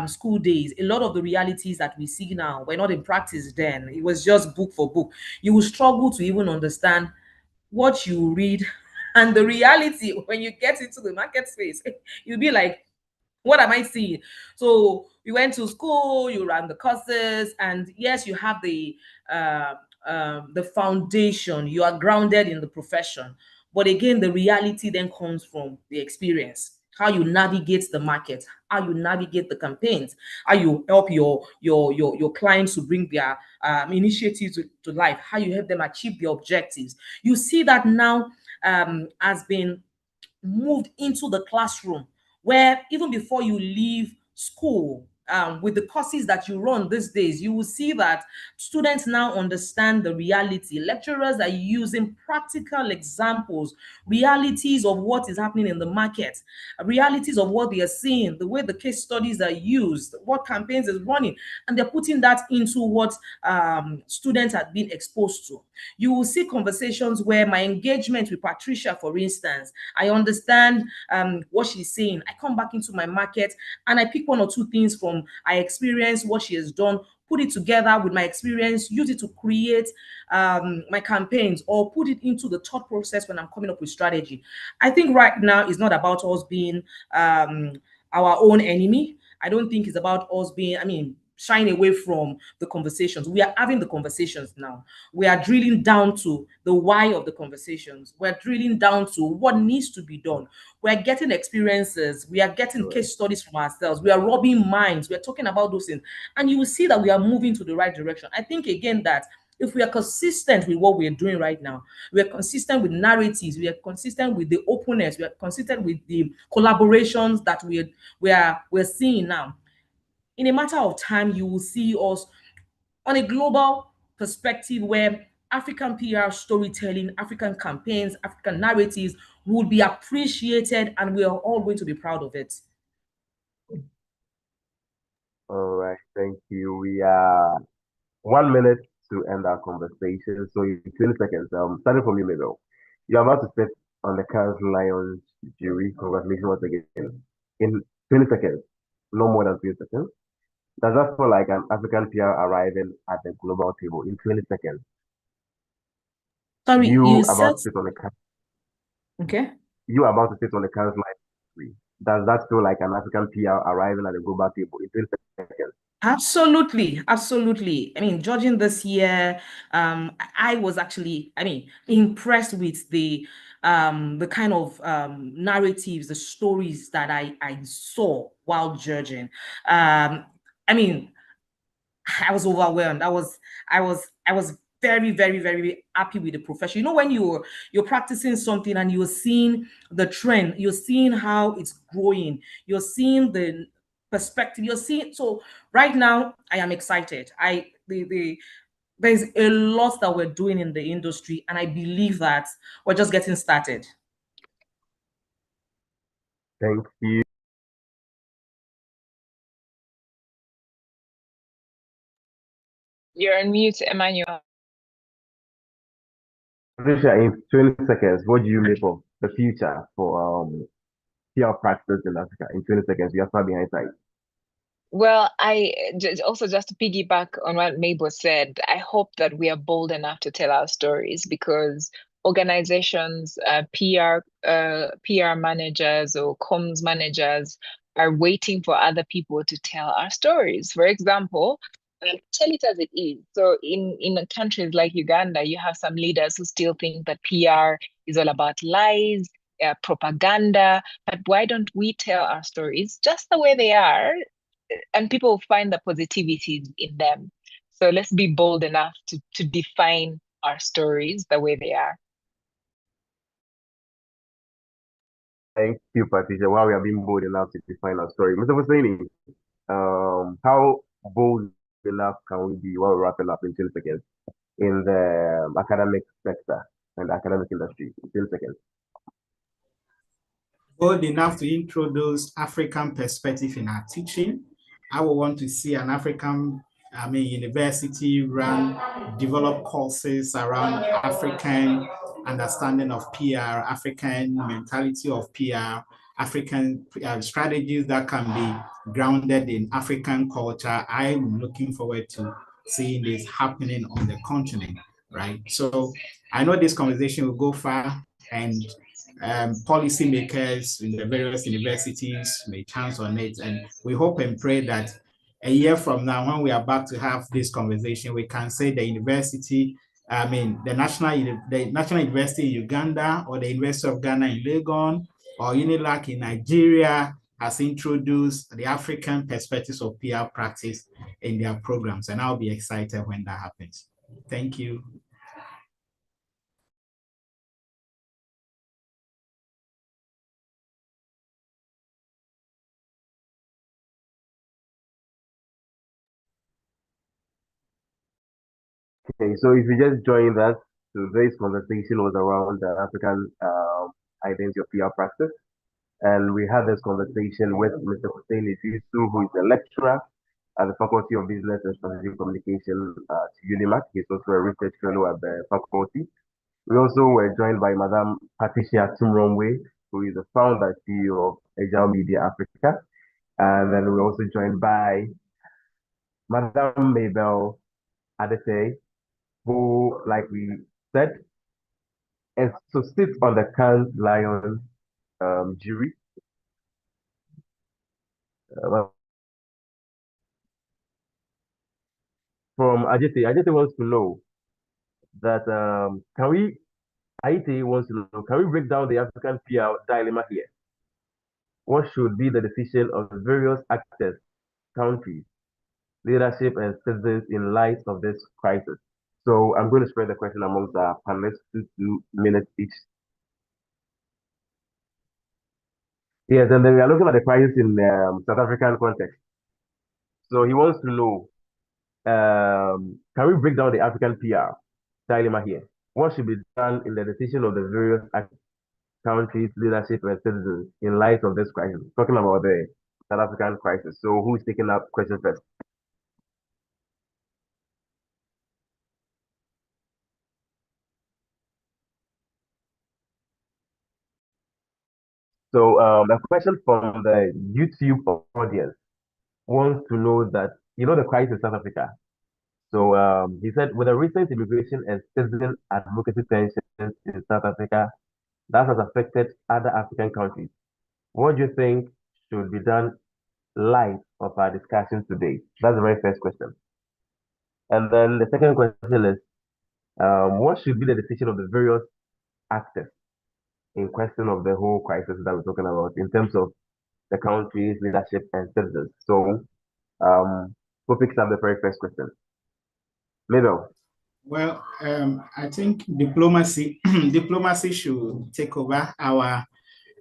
school days, a lot of the realities that we see now were not in practice then. It was just book for book. You will struggle to even understand what you read and the reality when you get into the market space. You'll be like, what am I seeing? So you went to school, you ran the courses, and yes, you have the foundation. You are grounded in the profession, but again, the reality then comes from the experience. How you navigate the market, how you navigate the campaigns, how you help your clients to bring their initiatives to life, how you help them achieve their objectives. You see that now has been moved into the classroom, where even before you leave school, with the courses that you run these days, you will see that students now understand the reality. Lecturers are using practical examples, realities of what is happening in the market, realities of what they are seeing, the way the case studies are used, what campaigns is running, and they're putting that into what students have been exposed to. You will see conversations where my engagement with Patricia, for instance, I understand what she's saying. I come back into my market and I pick one or two things from I experience what she has done, put it together with my experience, use it to create my campaigns, or put it into the thought process when I'm coming up with strategy. I think right now it's not about us being our own enemy. I don't think it's about us being, shying away from the conversations. We are having the conversations now. We are drilling down to the why of the conversations. We're drilling down to what needs to be done. We're getting experiences. We are getting case studies from ourselves. We are rubbing minds. We're talking about those things. And you will see that we are moving to the right direction. I think, again, that if we are consistent with what we're doing right now, we are consistent with narratives, we are consistent with the openness, we are consistent with the collaborations that we're seeing now, in a matter of time, you will see us on a global perspective where African PR storytelling, African campaigns, African narratives will be appreciated, and we are all going to be proud of it. All right, thank you. We are 1 minute to end our conversation. So in 20 seconds, starting from you, Mabel. You're about to sit on the Cannes Lions jury. Congratulations once again. In 20 seconds, no more than 20 seconds. Does that feel like an African PR arriving at the global table in 20 seconds? Sorry, you about said... to sit on the Okay. You are about to sit on the Cannes Lions. Does that feel like an African PR arriving at the global table in 20 seconds? Absolutely, absolutely. Judging this year, I was actually, impressed with the kind of narratives, the stories that I saw while judging. I was overwhelmed. I was very, very, very happy with the profession. When you're practicing something and you're seeing the trend, you're seeing how it's growing, you're seeing the perspective, you're seeing. So right now, I am excited. There's a lot that we're doing in the industry, and I believe that we're just getting started. Thank you. You're on mute, Emmanuel. Patricia, in 20 seconds, what do you make of the future for PR practice in Africa in 20 seconds? You are far behind time. Well, just to piggyback on what Mabel said, I hope that we are bold enough to tell our stories, because organizations, PR managers or comms managers are waiting for other people to tell our stories. For example, tell it as it is. So in countries like Uganda, you have some leaders who still think that PR is all about lies, propaganda. But why don't we tell our stories just the way they are? And people find the positivity in them. So let's be bold enough to define our stories the way they are. Thank you, Patricia. While we are being bold enough to define our story, Mr. Hussaini, how bold enough can we be while we're wrapping up in 10 seconds in the academic sector and academic industry? In 10 seconds. Bold enough to introduce African perspective in our teaching. I would want to see an African, university develop courses around African understanding of PR, African mentality of PR, African strategies that can be grounded in African culture. I'm looking forward to seeing this happening on the continent, right? So I know this conversation will go far, and policymakers in the various universities may chance on it. And we hope and pray that a year from now, when we are back to have this conversation, we can say the university, the National University in Uganda, or the University of Ghana in Legon, or UNILAC in Nigeria has introduced the African perspectives of PR practice in their programs. And I'll be excited when that happens. Thank you. Okay, so if you just joined us, today's conversation was around the African identity of PR practice. And we had this conversation with Mr. Hussaini Fisu, who is a lecturer at the Faculty of Business and Strategic Communication to UNIMAC. He's also a research fellow at the faculty. We also were joined by Madame Patricia Tumromwe, who is the founder and CEO of Agile Media Africa. And then we were also joined by Madame Mabel Adete, who, like we said, and so sits on the Cannes Lions jury. From Ajete wants to know that Aite wants to know, can we break down the African PR dilemma here? What should be the decision of the various actors, countries, leadership, and citizens in light of this crisis? So I'm going to spread the question amongst our panelists, 2 minutes each. Yes, and then we are looking at the crisis in South African context. So he wants to know, can we break down the African PR dilemma here? What should be done in the decision of the various countries, leadership, and citizens in light of this crisis? Talking about the South African crisis. So who's taking up question first? So the question from the YouTube audience wants to know that, the crisis in South Africa. So he said, with the recent immigration and citizen advocacy tensions in South Africa, that has affected other African countries. What do you think should be done light of our discussion today? That's the very first question. And then the second question is, what should be the decision of the various actors in question of the whole crisis that we're talking about in terms of the country's leadership and citizens? So who picks up the very first question? Mabel. Well, I think diplomacy should take over. Our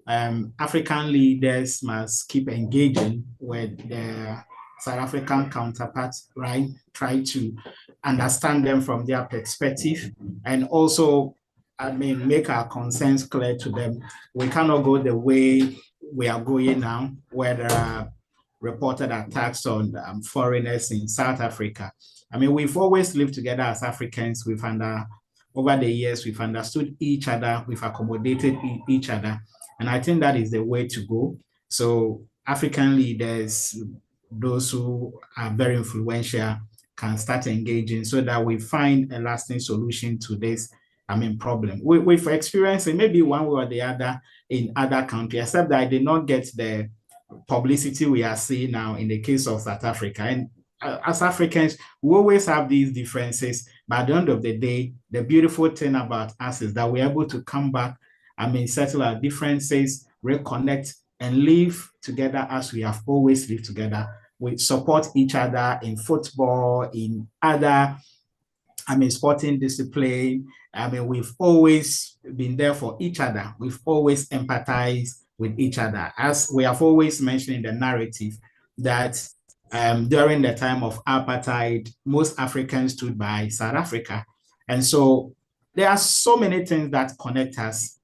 African leaders must keep engaging with their South African counterparts, right? Try to understand them from their perspective, and also, make our concerns clear to them. We cannot go the way we are going now, where there are reported attacks on foreigners in South Africa. We've always lived together as Africans. Over the years, we've understood each other, we've accommodated each other. And I think that is the way to go. So African leaders, those who are very influential, can start engaging so that we find a lasting solution to this, problem. We've experienced it maybe one way or the other in other countries, except that I did not get the publicity we are seeing now in the case of South Africa. And as Africans, we always have these differences, but at the end of the day, the beautiful thing about us is that we're able to come back, settle our differences, reconnect, and live together as we have always lived together. We support each other in football, in other, sporting discipline. We've always been there for each other. We've always empathized with each other. As we have always mentioned in the narrative that during the time of apartheid, most Africans stood by South Africa. And so there are so many things that connect us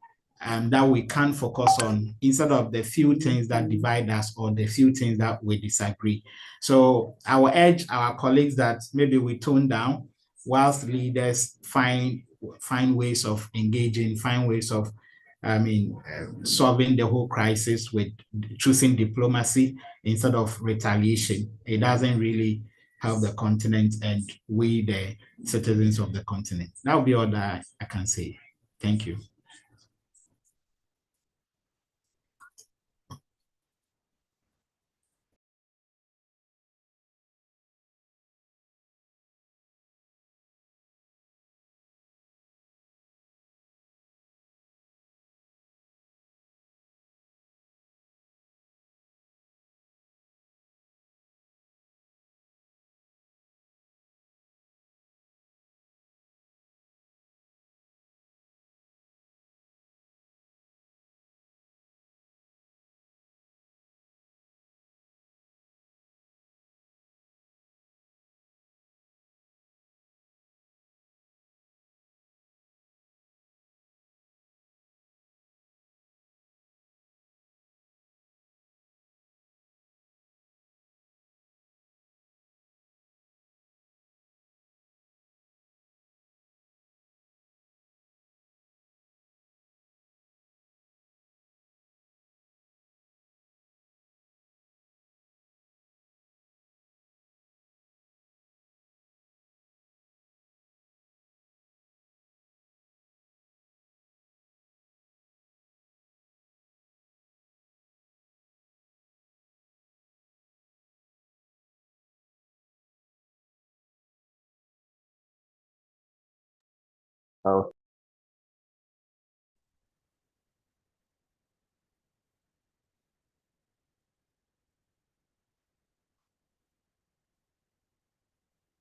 that we can focus on instead of the few things that divide us or the few things that we disagree. So I will urge our colleagues that maybe we tone down whilst leaders find ways of engaging, find ways of solving the whole crisis with choosing diplomacy instead of retaliation. It doesn't really help the continent and we, the citizens of the continent. That would be all that I can say. Thank you. Oh,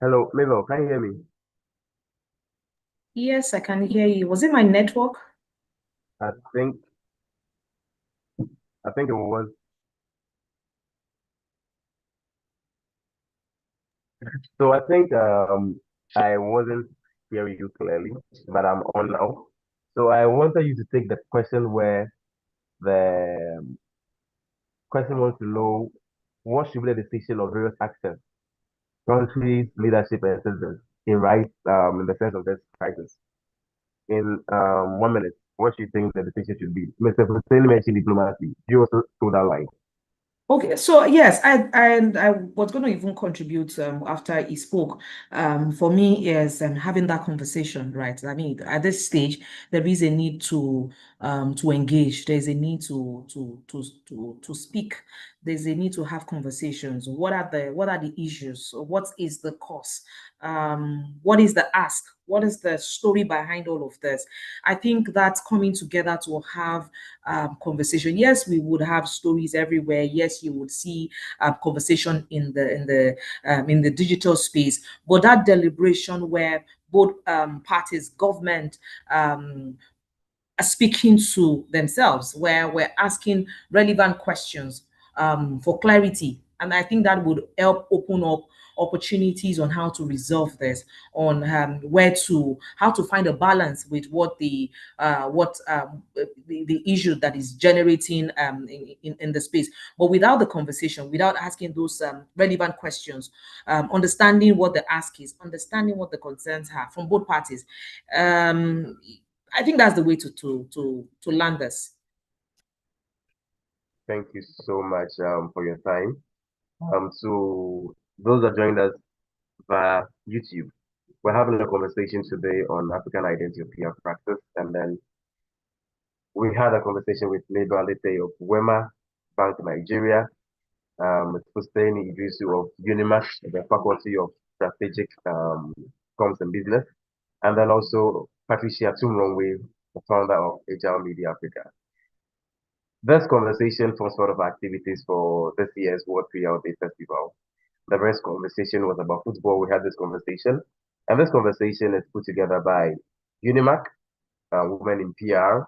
hello, Mabel, can you hear me? Yes, I can hear you. Was it my network? I think it was. So I think I wasn't hearing you clearly, but I'm on now. So I wanted you to take the question where the question wants to know what should be the decision of various actors, countries, leadership, and citizens in the sense of this crisis. In 1 minute, what do you think the decision should be? Mr. Hussein mentioned diplomacy. You also told that line. Okay, so yes, I was going to even contribute after he spoke. For me, is having that conversation, right? I mean, at this stage, there is a need to engage. There's a need to speak. There's a need to have conversations. What are the issues? What is the cause? What is the ask? What is the story behind all of this? I think that's coming together to have conversation. Yes, we would have stories everywhere. Yes, you would see conversation in the digital space, but that deliberation where both parties, government, are speaking to themselves, where we're asking relevant questions for clarity. And I think that would help open up opportunities on how to resolve this, on how to find a balance with what the issue that is generating in the space. But without the conversation, without asking those relevant questions, understanding what the ask is, understanding what the concerns are from both parties, I think that's the way to land this. Thank you so much for your time. So those that joined us via YouTube, we're having a conversation today on African identity of PR practice, and then we had a conversation with Mabel Alete of Wema Bank Nigeria, with Husseini Idrisu of Unimac, the Faculty of Strategic Comms and Business, and then also Patricia Tumrongwe, the founder of Agile Media Africa. This conversation forms part of activities for this year's World PR Day Festival. The first conversation was about football. We had this conversation, and this conversation is put together by Unimac, Women in PR.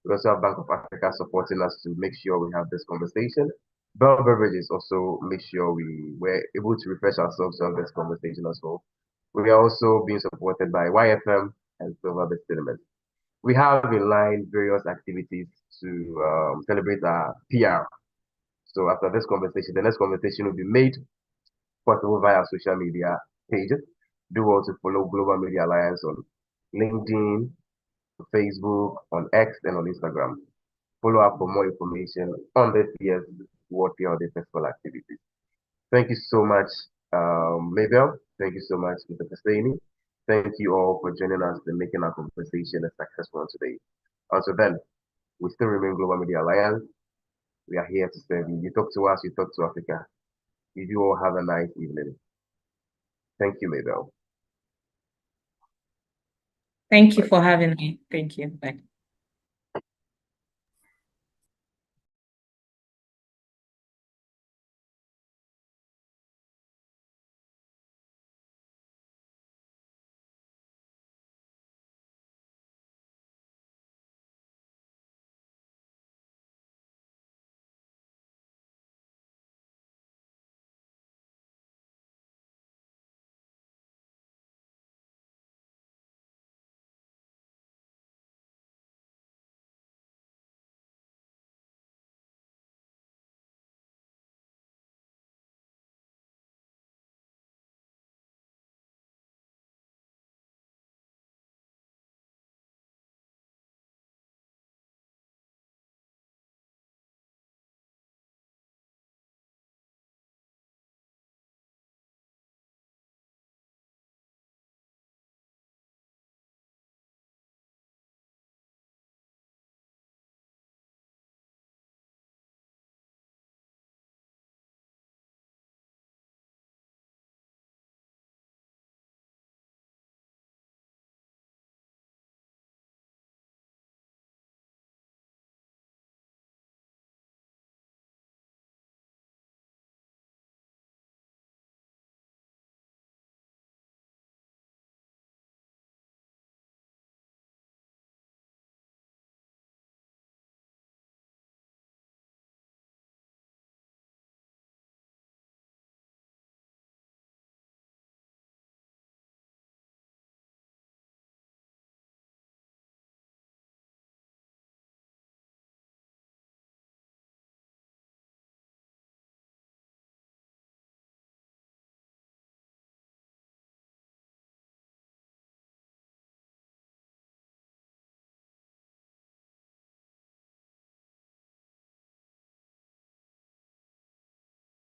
We also have Bank of Africa supporting us to make sure we have this conversation. Bell Beverages also make sure we were able to refresh ourselves on this conversation as well. We are also being supported by YFM and Silver Bay Cinemas. We have in line various activities to celebrate our PR. So after this conversation, the next conversation will be made possible via our social media pages. Do also follow Global Media Alliance on LinkedIn, Facebook, on X, and on Instagram. Follow up for more information on this year's World PR Day Festival activities. Thank you so much, Mabel. Thank you so much, Mr. Husseini. Thank you all for joining us and making our conversation a successful one today. Until then, we still remain Global Media Alliance. We are here to serve you. You talk to us, you talk to Africa. You all have a nice evening. Thank you, Mabel. Thank you for having me. Thank you. Bye.